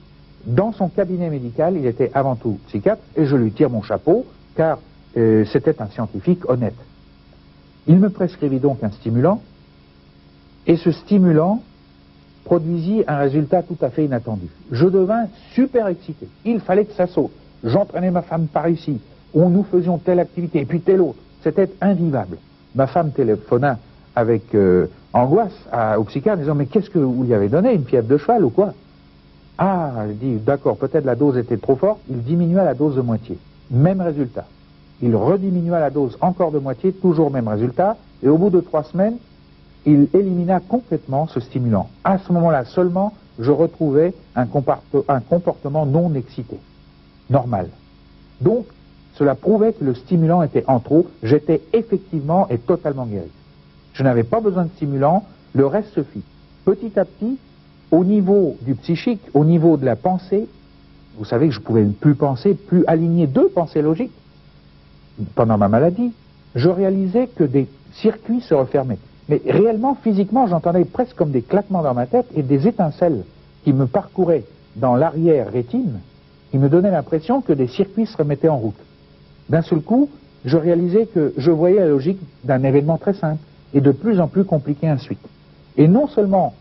C: Dans son cabinet médical, il était avant tout psychiatre, et je lui tire mon chapeau, car c'était un scientifique honnête. Il me prescrivit donc un stimulant, et ce stimulant produisit un résultat tout à fait inattendu. Je devins super excité. Il fallait que ça saute. J'entraînais ma femme par ici. Nous faisions telle activité, et puis telle autre. C'était invivable. Ma femme téléphona avec angoisse au psychiatre, disant, mais qu'est-ce que vous lui avez donné? Une fièvre de cheval ou quoi? Ah, elle dit, d'accord, peut-être la dose était trop forte. Il diminua la dose de moitié. Même résultat. Il rediminua la dose encore de moitié, toujours même résultat, et au bout de 3 semaines, il élimina complètement ce stimulant. À ce moment-là seulement, je retrouvais un comportement non excité, normal. Donc, cela prouvait que le stimulant était en trop. J'étais effectivement et totalement guéri. Je n'avais pas besoin de stimulant, le reste se fit. Petit à petit, au niveau du psychique, au niveau de la pensée, vous savez que je pouvais plus penser, plus aligner 2 pensées logiques. Pendant ma maladie, je réalisais que des circuits se refermaient. Mais réellement, physiquement, j'entendais presque comme des claquements dans ma tête et des étincelles qui me parcouraient dans l'arrière-rétine, qui me donnaient l'impression que des circuits se remettaient en route. D'un seul coup, je réalisais que je voyais la logique d'un événement très simple et de plus en plus compliqué ensuite. Et non seulement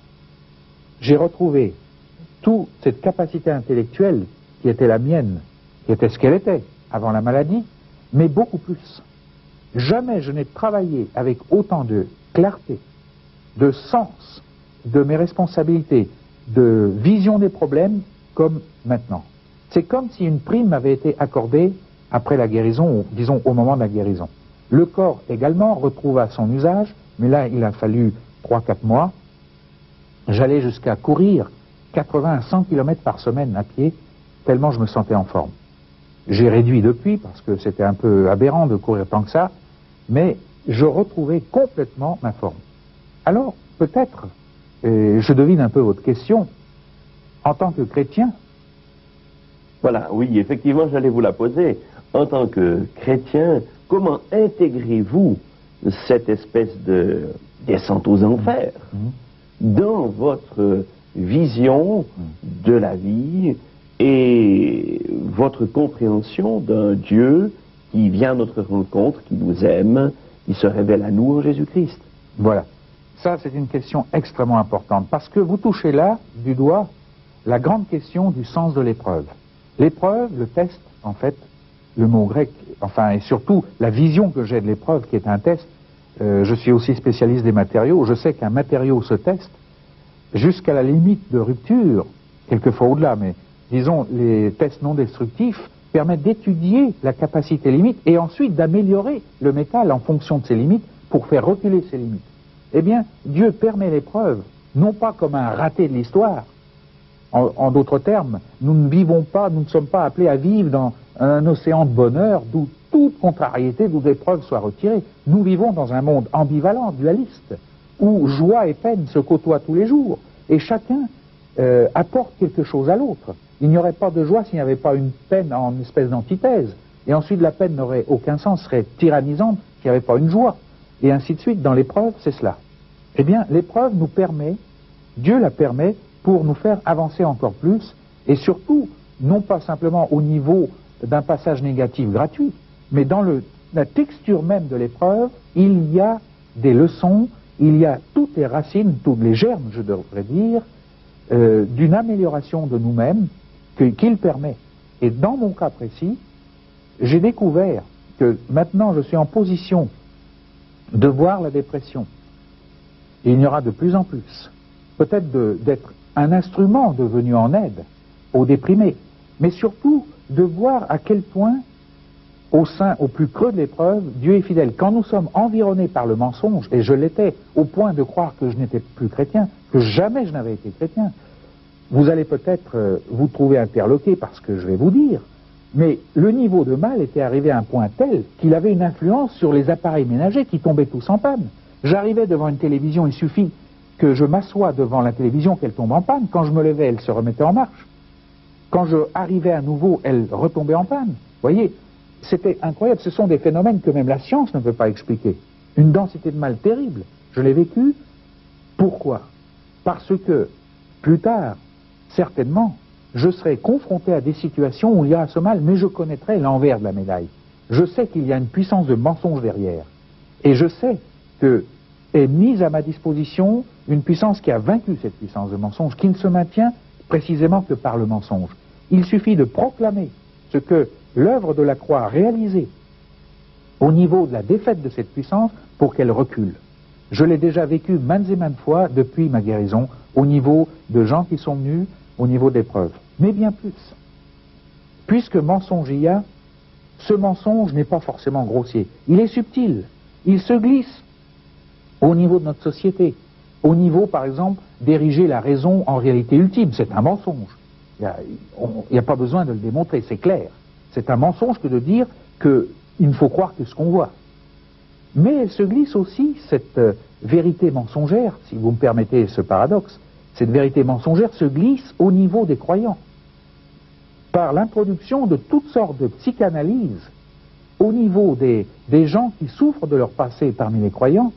C: j'ai retrouvé toute cette capacité intellectuelle qui était la mienne, qui était ce qu'elle était avant la maladie, mais beaucoup plus. Jamais je n'ai travaillé avec autant de clarté, de sens, de mes responsabilités, de vision des problèmes comme maintenant. C'est comme si une prime m'avait été accordée après la guérison, ou disons au moment de la guérison. Le corps également retrouva son usage, mais là il a fallu 3-4 mois. J'allais jusqu'à courir 80 à 100 km par semaine à pied, tellement je me sentais en forme. J'ai réduit depuis, parce que c'était un peu aberrant de courir tant que ça, mais je retrouvais complètement ma forme. Alors, peut-être, je devine un peu votre question, en tant que chrétien.
B: Voilà, oui, effectivement, j'allais vous la poser. En tant que chrétien, comment intégrez-vous cette espèce de descente aux enfers dans votre vision de la vie et votre compréhension d'un Dieu qui vient à notre rencontre, qui nous aime, qui se révèle à nous en Jésus-Christ?
C: Voilà. Ça, c'est une question extrêmement importante, parce que vous touchez là, du doigt, la grande question du sens de l'épreuve. L'épreuve, le test, en fait, le mot grec, enfin, et surtout la vision que j'ai de l'épreuve, qui est un test. Je suis aussi spécialiste des matériaux. Je sais qu'un matériau se teste jusqu'à la limite de rupture, quelquefois au-delà, mais disons, les tests non destructifs permettent d'étudier la capacité limite et ensuite d'améliorer le métal en fonction de ses limites pour faire reculer ses limites. Eh bien, Dieu permet l'épreuve, non pas comme un raté de l'histoire, En d'autres termes, nous ne vivons pas, nous ne sommes pas appelés à vivre dans un océan de bonheur d'où toute contrariété, d'où épreuve soit retirée. Nous vivons dans un monde ambivalent, dualiste, où joie et peine se côtoient tous les jours, et chacun apporte quelque chose à l'autre. Il n'y aurait pas de joie s'il n'y avait pas une peine en espèce d'antithèse, et ensuite la peine n'aurait aucun sens, serait tyrannisante s'il n'y avait pas une joie, et ainsi de suite. Dans l'épreuve, c'est cela. Eh bien, l'épreuve nous permet, Dieu la permet, pour nous faire avancer encore plus, et surtout, non pas simplement au niveau d'un passage négatif gratuit, mais dans la texture même de l'épreuve, il y a des leçons, il y a toutes les racines, tous les germes, je devrais dire, d'une amélioration de nous-mêmes qu'il permet. Et dans mon cas précis, j'ai découvert que maintenant je suis en position de voir la dépression. Et il y en aura de plus en plus. Peut-être d'être un instrument devenu en aide aux déprimés, mais surtout de voir à quel point, au plus creux de l'épreuve, Dieu est fidèle. Quand nous sommes environnés par le mensonge, et je l'étais, au point de croire que je n'étais plus chrétien, que jamais je n'avais été chrétien, vous allez peut-être vous trouver interloqué par ce que je vais vous dire, mais le niveau de mal était arrivé à un point tel qu'il avait une influence sur les appareils ménagers qui tombaient tous en panne. J'arrivais devant une télévision, il suffit que je m'assoie devant la télévision, qu'elle tombe en panne. Quand je me levais, elle se remettait en marche. Quand je arrivais à nouveau, elle retombait en panne. Vous voyez, c'était incroyable. Ce sont des phénomènes que même la science ne peut pas expliquer. Une densité de mal terrible. Je l'ai vécu. Pourquoi? Parce que, plus tard, certainement, je serai confronté à des situations où il y a ce mal, mais je connaîtrai l'envers de la médaille. Je sais qu'il y a une puissance de mensonge derrière. Et je sais que est mise à ma disposition une puissance qui a vaincu cette puissance de mensonge, qui ne se maintient précisément que par le mensonge. Il suffit de proclamer ce que l'œuvre de la croix a réalisé au niveau de la défaite de cette puissance pour qu'elle recule. Je l'ai déjà vécu maintes et maintes fois depuis ma guérison, au niveau de gens qui sont venus, au niveau d'épreuves. Mais bien plus. Puisque mensonge il y a, ce mensonge n'est pas forcément grossier. Il est subtil. Il se glisse au niveau de notre société, au niveau, par exemple, d'ériger la raison en réalité ultime. C'est un mensonge. Il n'y a pas besoin de le démontrer, c'est clair. C'est un mensonge que de dire qu'il ne faut croire que ce qu'on voit. Mais elle se glisse aussi, cette vérité mensongère, si vous me permettez ce paradoxe, cette vérité mensongère se glisse au niveau des croyants, par l'introduction de toutes sortes de psychanalyses au niveau des gens qui souffrent de leur passé parmi les croyants,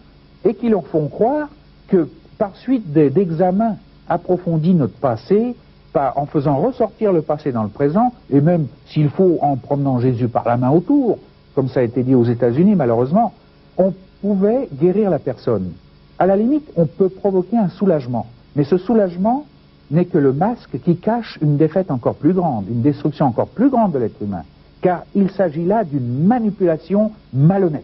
C: et qui leur font croire que par suite d'examens approfondis de notre passé, en faisant ressortir le passé dans le présent, et même s'il faut en promenant Jésus par la main autour, comme ça a été dit aux États-Unis malheureusement, on pouvait guérir la personne. À la limite, on peut provoquer un soulagement, mais ce soulagement n'est que le masque qui cache une défaite encore plus grande, une destruction encore plus grande de l'être humain, car il s'agit là d'une manipulation malhonnête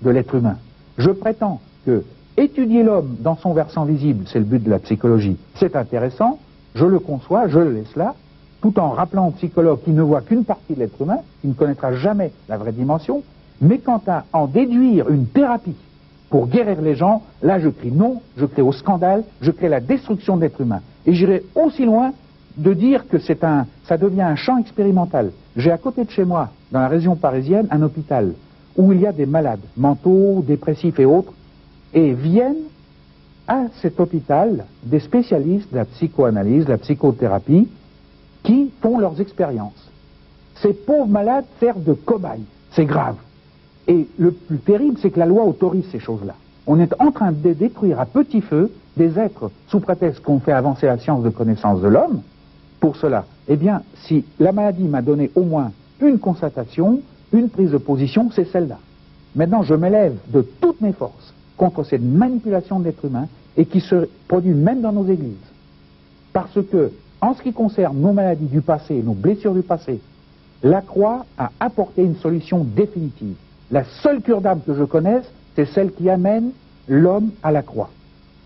C: de l'être humain. Je prétends que étudier l'homme dans son versant visible, c'est le but de la psychologie, c'est intéressant, je le conçois, je le laisse là, tout en rappelant au psychologue qui ne voit qu'une partie de l'être humain, qui ne connaîtra jamais la vraie dimension, mais quant à en déduire une thérapie pour guérir les gens, là je crie non, je crie au scandale, je crie la destruction de l'être humain. Et j'irai aussi loin de dire que ça devient un champ expérimental. J'ai à côté de chez moi, dans la région parisienne, un hôpital où il y a des malades mentaux, dépressifs et autres, et viennent à cet hôpital des spécialistes de la psychoanalyse, de la psychothérapie, qui font leurs expériences. Ces pauvres malades servent de cobayes, c'est grave. Et le plus terrible, c'est que la loi autorise ces choses-là. On est en train de détruire à petit feu des êtres sous prétexte qu'on fait avancer la science de connaissance de l'homme. Pour cela, eh bien, si la maladie m'a donné au moins une constatation, une prise de position, c'est celle-là. Maintenant, je m'élève de toutes mes forces contre cette manipulation de l'être humain et qui se produit même dans nos églises. Parce que, en ce qui concerne nos maladies du passé, nos blessures du passé, la croix a apporté une solution définitive. La seule cure d'âme que je connaisse, c'est celle qui amène l'homme à la croix.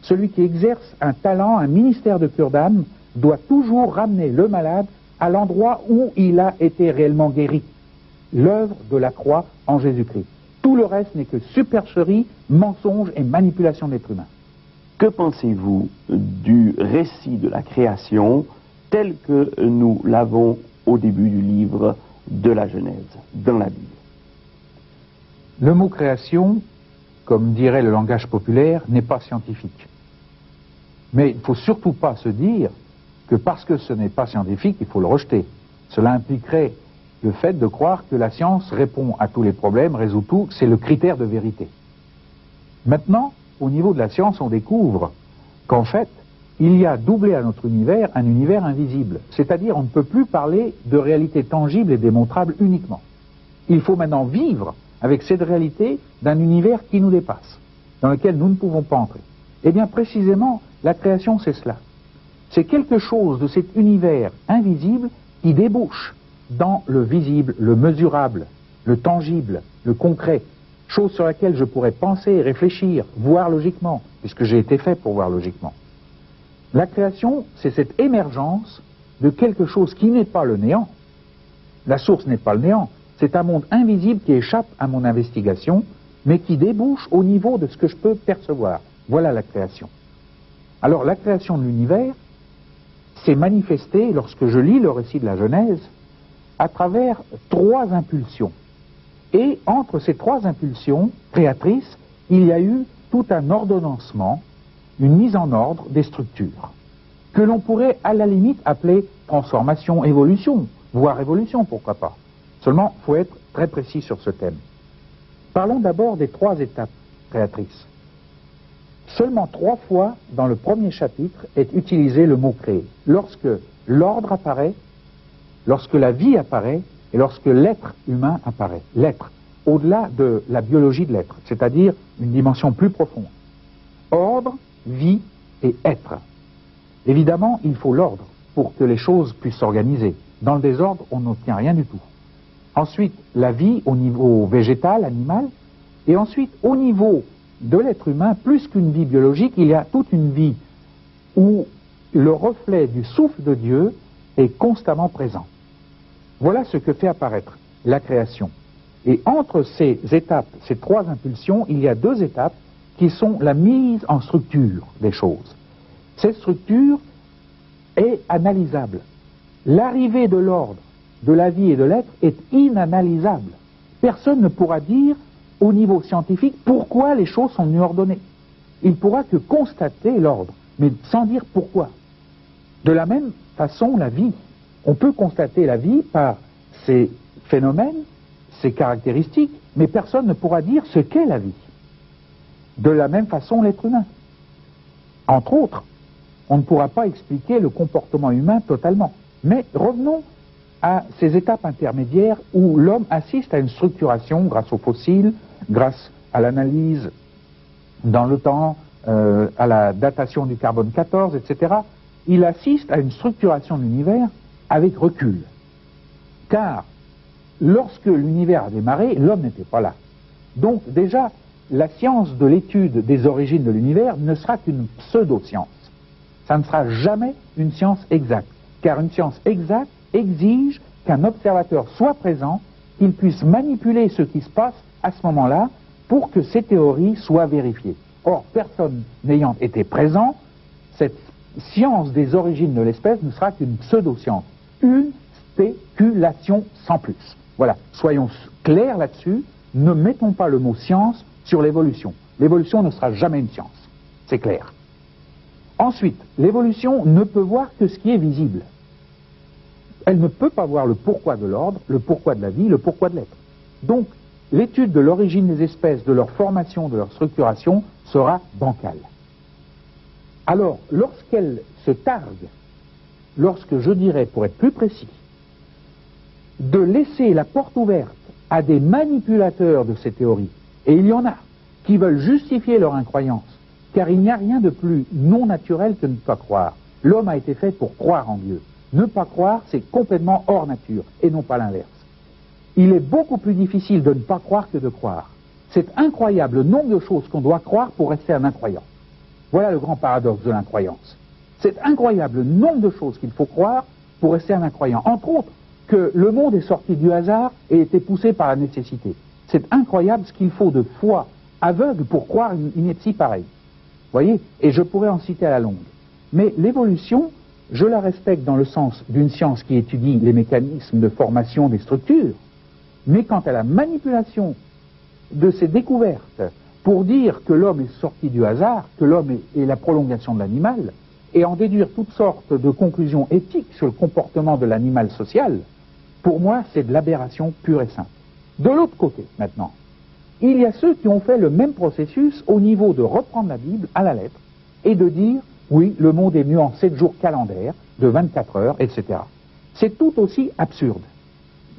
C: Celui qui exerce un talent, un ministère de cure d'âme, doit toujours ramener le malade à l'endroit où il a été réellement guéri. L'œuvre de la croix en Jésus-Christ. Tout le reste n'est que supercherie, mensonge et manipulation de l'être humain.
B: Que pensez-vous du récit de la création tel que nous l'avons au début du livre de la Genèse, dans la Bible.
C: Le mot création, comme dirait le langage populaire, n'est pas scientifique. Mais il ne faut surtout pas se dire que parce que ce n'est pas scientifique, il faut le rejeter. Cela impliquerait le fait de croire que la science répond à tous les problèmes, résout tout, c'est le critère de vérité. Maintenant, au niveau de la science, on découvre qu'en fait, il y a doublé à notre univers un univers invisible. C'est-à-dire, on ne peut plus parler de réalité tangible et démontrable uniquement. Il faut maintenant vivre avec cette réalité d'un univers qui nous dépasse, dans lequel nous ne pouvons pas entrer. Eh bien, précisément, la création, c'est cela. C'est quelque chose de cet univers invisible qui débouche dans le visible, le mesurable, le tangible, le concret, chose sur laquelle je pourrais penser, réfléchir, voir logiquement, puisque j'ai été fait pour voir logiquement. La création, c'est cette émergence de quelque chose qui n'est pas le néant. La source n'est pas le néant, c'est un monde invisible qui échappe à mon investigation, mais qui débouche au niveau de ce que je peux percevoir. Voilà la création. Alors, la création de l'univers s'est manifestée, lorsque je lis le récit de la Genèse, à travers 3 impulsions. Et entre ces 3 impulsions créatrices, il y a eu tout un ordonnancement, une mise en ordre des structures, que l'on pourrait à la limite appeler transformation, évolution, voire évolution, pourquoi pas. Seulement, il faut être très précis sur ce thème. Parlons d'abord des 3 étapes créatrices. Seulement 3 fois dans le premier chapitre est utilisé le mot créer. Lorsque l'ordre apparaît, lorsque la vie apparaît et lorsque l'être humain apparaît. L'être, au-delà de la biologie de l'être, c'est-à-dire une dimension plus profonde. Ordre, vie et être. Évidemment, il faut l'ordre pour que les choses puissent s'organiser. Dans le désordre, on n'obtient rien du tout. Ensuite, la vie au niveau végétal, animal, et ensuite, au niveau de l'être humain, plus qu'une vie biologique, il y a toute une vie où le reflet du souffle de Dieu est constamment présent. Voilà ce que fait apparaître la création. Et entre ces étapes, ces 3 impulsions, il y a 2 étapes qui sont la mise en structure des choses. Cette structure est analysable. L'arrivée de l'ordre, de la vie et de l'être est inanalysable. Personne ne pourra dire au niveau scientifique pourquoi les choses sont mieux ordonnées. Il pourra que constater l'ordre, mais sans dire pourquoi. De la même façon, la vie. On peut constater la vie par ses phénomènes, ses caractéristiques, mais personne ne pourra dire ce qu'est la vie. De la même façon, l'être humain. Entre autres, on ne pourra pas expliquer le comportement humain totalement. Mais revenons à ces étapes intermédiaires où l'homme assiste à une structuration grâce aux fossiles, grâce à l'analyse dans le temps, à la datation du carbone 14, etc. Il assiste à une structuration de l'univers avec recul. Car lorsque l'univers a démarré, l'homme n'était pas là. Donc déjà, la science de l'étude des origines de l'univers ne sera qu'une pseudo-science. Ça ne sera jamais une science exacte. Car une science exacte exige qu'un observateur soit présent, qu'il puisse manipuler ce qui se passe à ce moment-là pour que ces théories soient vérifiées. Or, personne n'ayant été présent, cette science des origines de l'espèce ne sera qu'une pseudo-science. Une spéculation sans plus. Voilà, soyons clairs là-dessus, ne mettons pas le mot science sur l'évolution. L'évolution ne sera jamais une science, c'est clair. Ensuite, l'évolution ne peut voir que ce qui est visible. Elle ne peut pas voir le pourquoi de l'ordre, le pourquoi de la vie, le pourquoi de l'être. Donc, l'étude de l'origine des espèces, de leur formation, de leur structuration, sera bancale. Alors, lorsqu'elle se targue, lorsque je dirais, pour être plus précis, de laisser la porte ouverte à des manipulateurs de ces théories, et il y en a qui veulent justifier leur incroyance, car il n'y a rien de plus non naturel que ne pas croire. L'homme a été fait pour croire en Dieu. Ne pas croire, c'est complètement hors nature, et non pas l'inverse. Il est beaucoup plus difficile de ne pas croire que de croire. C'est incroyable le nombre de choses qu'on doit croire pour rester un incroyant. Voilà le grand paradoxe de l'incroyance. C'est incroyable le nombre de choses qu'il faut croire pour rester un incroyant. Entre autres, que le monde est sorti du hasard et été poussé par la nécessité. C'est incroyable ce qu'il faut de foi aveugle pour croire une ineptie pareille. Vous voyez? Et je pourrais en citer à la longue. Mais l'évolution je la respecte dans le sens d'une science qui étudie les mécanismes de formation des structures, mais quant à la manipulation de ces découvertes pour dire que l'homme est sorti du hasard, que l'homme est la prolongation de l'animal, et en déduire toutes sortes de conclusions éthiques sur le comportement de l'animal social, pour moi, c'est de l'aberration pure et simple. De l'autre côté, maintenant, il y a ceux qui ont fait le même processus au niveau de reprendre la Bible à la lettre et de dire, oui, le monde est mieux en 7 jours calendaires, de 24 heures, etc. C'est tout aussi absurde.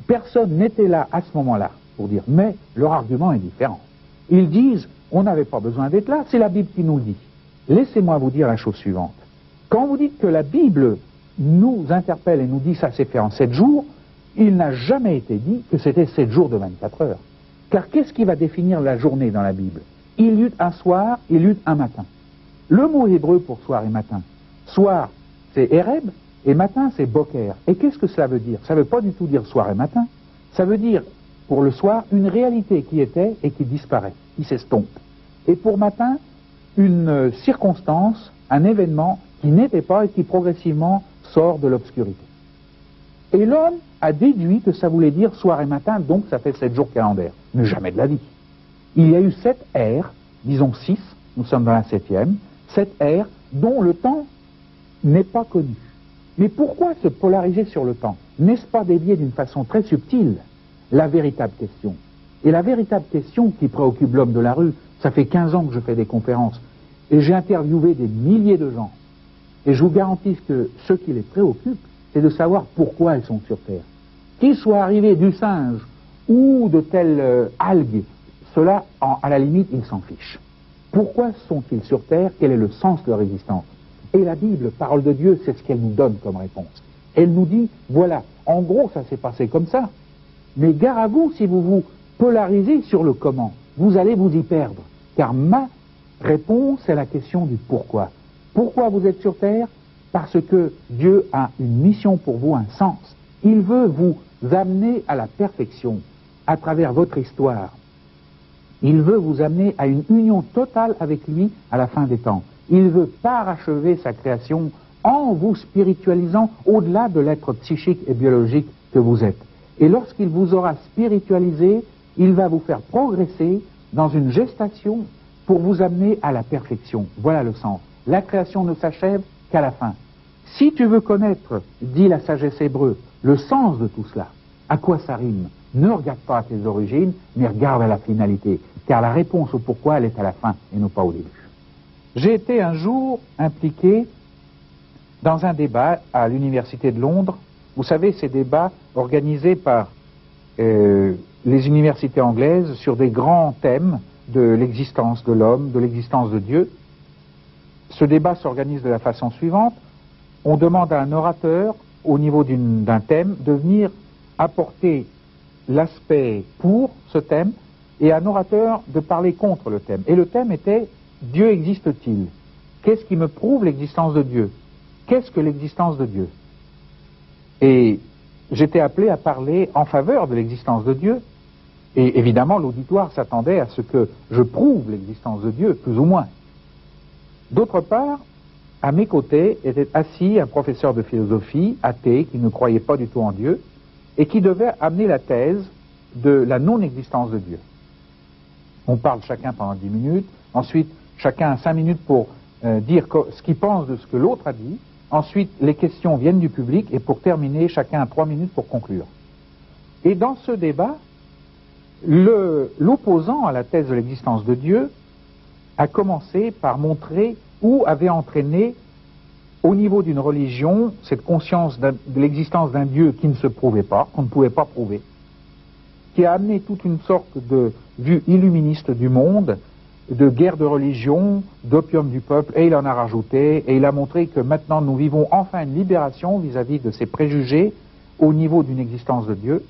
C: Personne n'était là à ce moment-là pour dire, mais leur argument est différent. Ils disent, on n'avait pas besoin d'être là, c'est la Bible qui nous le dit. Laissez-moi vous dire la chose suivante. Quand vous dites que la Bible nous interpelle et nous dit ça s'est fait en 7 jours, il n'a jamais été dit que c'était 7 jours de 24 heures. Car qu'est-ce qui va définir la journée dans la Bible? Il y eut un soir, il y eut un matin. Le mot hébreu pour soir et matin, soir c'est Ereb et matin c'est Boker. Et qu'est-ce que cela veut dire? Ça ne veut pas du tout dire soir et matin. Ça veut dire pour le soir une réalité qui était et qui disparaît, qui s'estompe. Et pour matin, une circonstance, un événement qui n'était pas et qui progressivement sort de l'obscurité. Et l'homme a déduit que ça voulait dire soir et matin, donc ça fait 7 jours calendaires. Mais jamais de la vie. Il y a eu 7 ères, disons 6, nous sommes dans la 7e, 7 ères dont le temps n'est pas connu. Mais pourquoi se polariser sur le temps? N'est-ce pas dévier d'une façon très subtile la véritable question? Et la véritable question qui préoccupe l'homme de la rue, ça fait 15 ans que je fais des conférences, et j'ai interviewé des milliers de gens, et je vous garantis que ce qui les préoccupe, c'est de savoir pourquoi ils sont sur Terre. Qu'ils soient arrivés du singe ou de telles algues, cela, à la limite, ils s'en fichent. Pourquoi sont-ils sur Terre? Quel est le sens de leur existence? Et la Bible, parole de Dieu, c'est ce qu'elle nous donne comme réponse. Elle nous dit, voilà, en gros, ça s'est passé comme ça. Mais gare à vous, si vous vous polarisez sur le comment, vous allez vous y perdre. Car ma réponse est la question du pourquoi. Pourquoi vous êtes sur Terre? Parce que Dieu a une mission pour vous, un sens. Il veut vous amener à la perfection à travers votre histoire. Il veut vous amener à une union totale avec lui à la fin des temps. Il veut parachever sa création en vous spiritualisant au-delà de l'être psychique et biologique que vous êtes. Et lorsqu'il vous aura spiritualisé, il va vous faire progresser dans une gestation pour vous amener à la perfection. Voilà le sens. La création ne s'achève qu'à la fin. Si tu veux connaître, dit la sagesse hébreu, le sens de tout cela, à quoi ça rime? Ne regarde pas à tes origines, mais regarde à la finalité, car la réponse au pourquoi, elle est à la fin et non pas au début. J'ai été un jour impliqué dans un débat à l'Université de Londres. Vous savez, ces débats organisés par les universités anglaises sur des grands thèmes de l'existence de l'homme, de l'existence de Dieu. Ce débat s'organise de la façon suivante. On demande à un orateur, au niveau d'un thème, de venir apporter l'aspect pour ce thème, et à un orateur de parler contre le thème. Et le thème était « Dieu existe-t-il » Qu'est-ce qui me prouve l'existence de Dieu? Qu'est-ce que l'existence de Dieu? Et j'étais appelé à parler en faveur de l'existence de Dieu. Et évidemment, l'auditoire s'attendait à ce que je prouve l'existence de Dieu, plus ou moins. D'autre part, à mes côtés était assis un professeur de philosophie, athée, qui ne croyait pas du tout en Dieu, et qui devait amener la thèse de la non-existence de Dieu. On parle chacun pendant 10 minutes, ensuite chacun a 5 minutes pour dire ce qu'il pense de ce que l'autre a dit, ensuite les questions viennent du public, et pour terminer, chacun a 3 minutes pour conclure. Et dans ce débat, l'opposant à la thèse de l'existence de Dieu a commencé par montrer où avait entraîné, au niveau d'une religion, cette conscience de l'existence d'un Dieu qui ne se prouvait pas, qu'on ne pouvait pas prouver, qui a amené toute une sorte de vue illuministe du monde, de guerre de religion, d'opium du peuple, et il en a rajouté, et il a montré que maintenant nous vivons enfin une libération vis-à-vis de ces préjugés au niveau d'une existence de Dieu,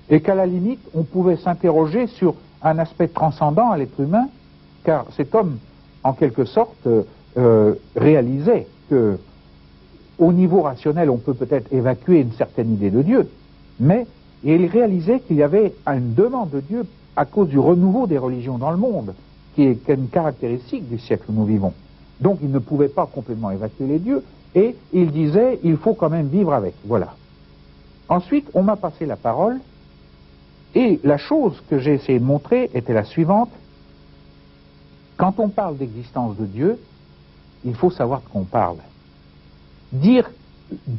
C: et qu'à la limite, on pouvait s'interroger sur un aspect transcendant à l'être humain, car cet homme, en quelque sorte, réalisait que, au niveau rationnel, on peut peut-être évacuer une certaine idée de Dieu, mais il réalisait qu'il y avait une demande de Dieu à cause du renouveau des religions dans le monde, qui est une caractéristique du siècle où nous vivons. Donc il ne pouvait pas complètement évacuer les dieux, Et il disait, il faut quand même vivre avec, voilà. Ensuite, on m'a passé la parole, et la chose que j'ai essayé de montrer était la suivante. Quand on parle d'existence de Dieu, il faut savoir de quoi on parle.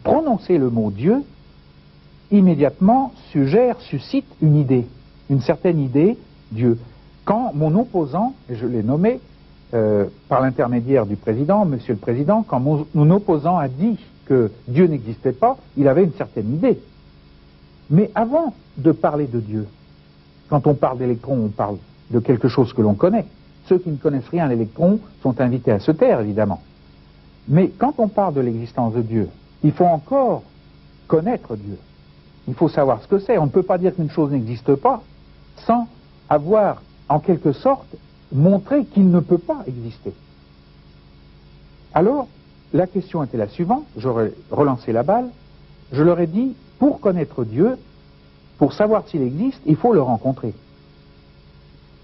C: Prononcer le mot Dieu, immédiatement suscite une idée, une certaine idée, Dieu. Quand mon opposant, et je l'ai nommé par l'intermédiaire du président, Monsieur le Président, quand mon opposant a dit que Dieu n'existait pas, il avait une certaine idée. Mais avant de parler de Dieu, quand on parle d'électrons, on parle de quelque chose que l'on connaît. Ceux qui ne connaissent rien à l'électron sont invités à se taire, évidemment. Mais quand on parle de l'existence de Dieu, il faut encore connaître Dieu. Il faut savoir ce que c'est. On ne peut pas dire qu'une chose n'existe pas sans avoir, en quelque sorte, montré qu'il ne peut pas exister. Alors, la question était la suivante, j'aurais relancé la balle, je leur ai dit, pour connaître Dieu, pour savoir s'il existe, il faut le rencontrer.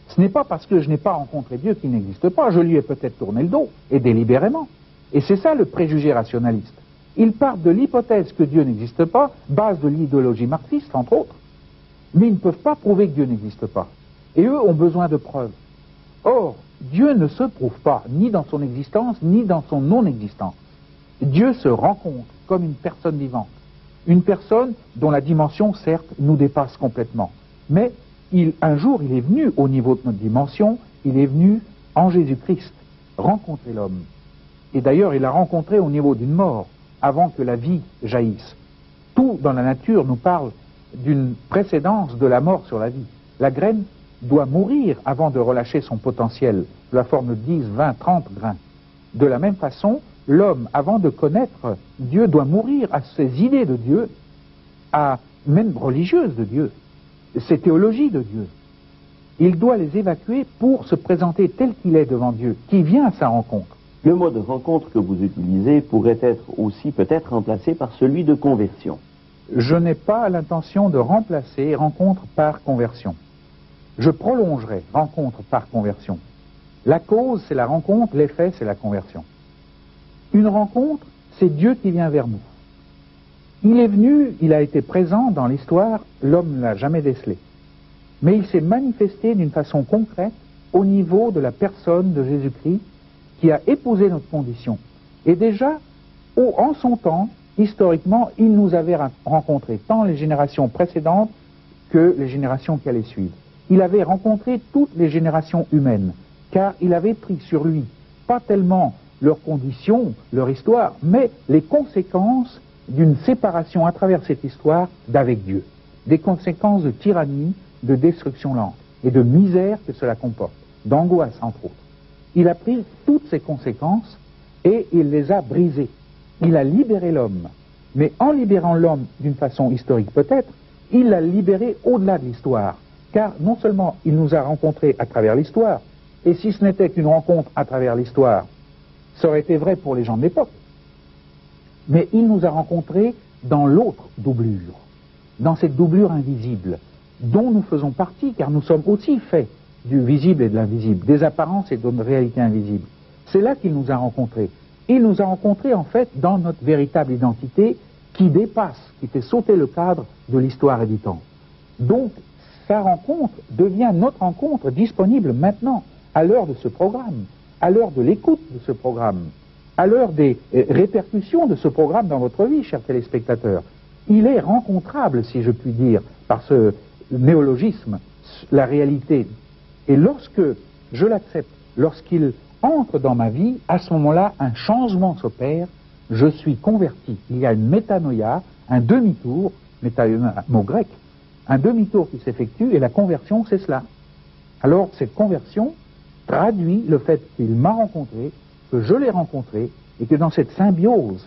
C: Ce n'est pas parce que je n'ai pas rencontré Dieu qu'il n'existe pas, je lui ai peut-être tourné le dos, et délibérément. Et c'est ça le préjugé rationaliste. Ils partent de l'hypothèse que Dieu n'existe pas, base de l'idéologie marxiste, entre autres, mais ils ne peuvent pas prouver que Dieu n'existe pas. Et eux ont besoin de preuves. Or, Dieu ne se prouve pas, ni dans son existence, ni dans son non-existence. Dieu se rencontre comme une personne vivante. Une personne dont la dimension, certes, nous dépasse complètement. Mais un jour, il est venu au niveau de notre dimension, il est venu en Jésus-Christ, rencontrer l'homme. Et d'ailleurs, il l'a rencontré au niveau d'une mort, avant que la vie jaillisse. Tout dans la nature nous parle d'une précédence de la mort sur la vie. La graine doit mourir avant de relâcher son potentiel, de la forme de 10, 20, 30 grains. De la même façon, l'homme, avant de connaître Dieu, doit mourir à ses idées de Dieu, même religieuses de Dieu, ses théologies de Dieu. Il doit les évacuer pour se présenter tel qu'il est devant Dieu, qui vient à sa rencontre.
B: Le mot de rencontre que vous utilisez pourrait être aussi peut-être remplacé par celui de conversion.
C: Je n'ai pas l'intention de remplacer rencontre par conversion. Je prolongerai rencontre par conversion. La cause, c'est la rencontre, l'effet, c'est la conversion. Une rencontre, c'est Dieu qui vient vers nous. Il est venu, il a été présent dans l'histoire, l'homme ne l'a jamais décelé. Mais il s'est manifesté d'une façon concrète au niveau de la personne de Jésus-Christ qui a épousé notre condition. Et déjà, en son temps, historiquement, il nous avait rencontrés, tant les générations précédentes que les générations qui allaient suivre. Il avait rencontré toutes les générations humaines, car il avait pris sur lui, pas tellement leurs conditions, leur histoire, mais les conséquences d'une séparation à travers cette histoire d'avec Dieu. Des conséquences de tyrannie, de destruction lente, et de misère que cela comporte, d'angoisse entre autres. Il a pris toutes ces conséquences et il les a brisées. Il a libéré l'homme. Mais en libérant l'homme d'une façon historique peut-être, il l'a libéré au-delà de l'histoire. Car non seulement il nous a rencontrés à travers l'histoire, et si ce n'était qu'une rencontre à travers l'histoire, ça aurait été vrai pour les gens de l'époque, mais il nous a rencontrés dans l'autre doublure, dans cette doublure invisible, dont nous faisons partie, car nous sommes aussi faits du visible et de l'invisible, des apparences et d'une réalité invisible. C'est là qu'il nous a rencontrés. Il nous a rencontrés en fait dans notre véritable identité qui dépasse, qui fait sauter le cadre de l'histoire et du temps. Donc, sa rencontre devient notre rencontre disponible maintenant, à l'heure de ce programme, à l'heure de l'écoute de ce programme, à l'heure des répercussions de ce programme dans votre vie, chers téléspectateurs. Il est rencontrable, si je puis dire, par ce néologisme, la réalité. Et lorsque je l'accepte, lorsqu'il entre dans ma vie, à ce moment-là, un changement s'opère, je suis converti. Il y a une métanoïa, un demi-tour, métanoïa, mot grec, un demi-tour qui s'effectue, et la conversion, c'est cela. Alors, cette conversion traduit le fait qu'il m'a rencontré, que je l'ai rencontré, et que dans cette symbiose,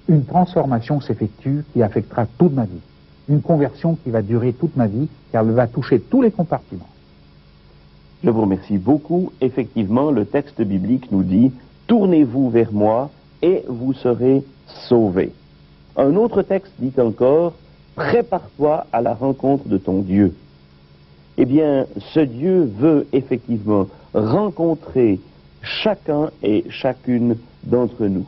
C: une transformation s'effectue qui affectera toute ma vie. Une conversion qui va durer toute ma vie, car elle va toucher tous les compartiments.
B: Je vous remercie beaucoup. Effectivement, le texte biblique nous dit « Tournez-vous vers moi et vous serez sauvés ». Un autre texte dit encore « Prépare-toi à la rencontre de ton Dieu ». Eh bien, ce Dieu veut effectivement rencontrer chacun et chacune d'entre nous.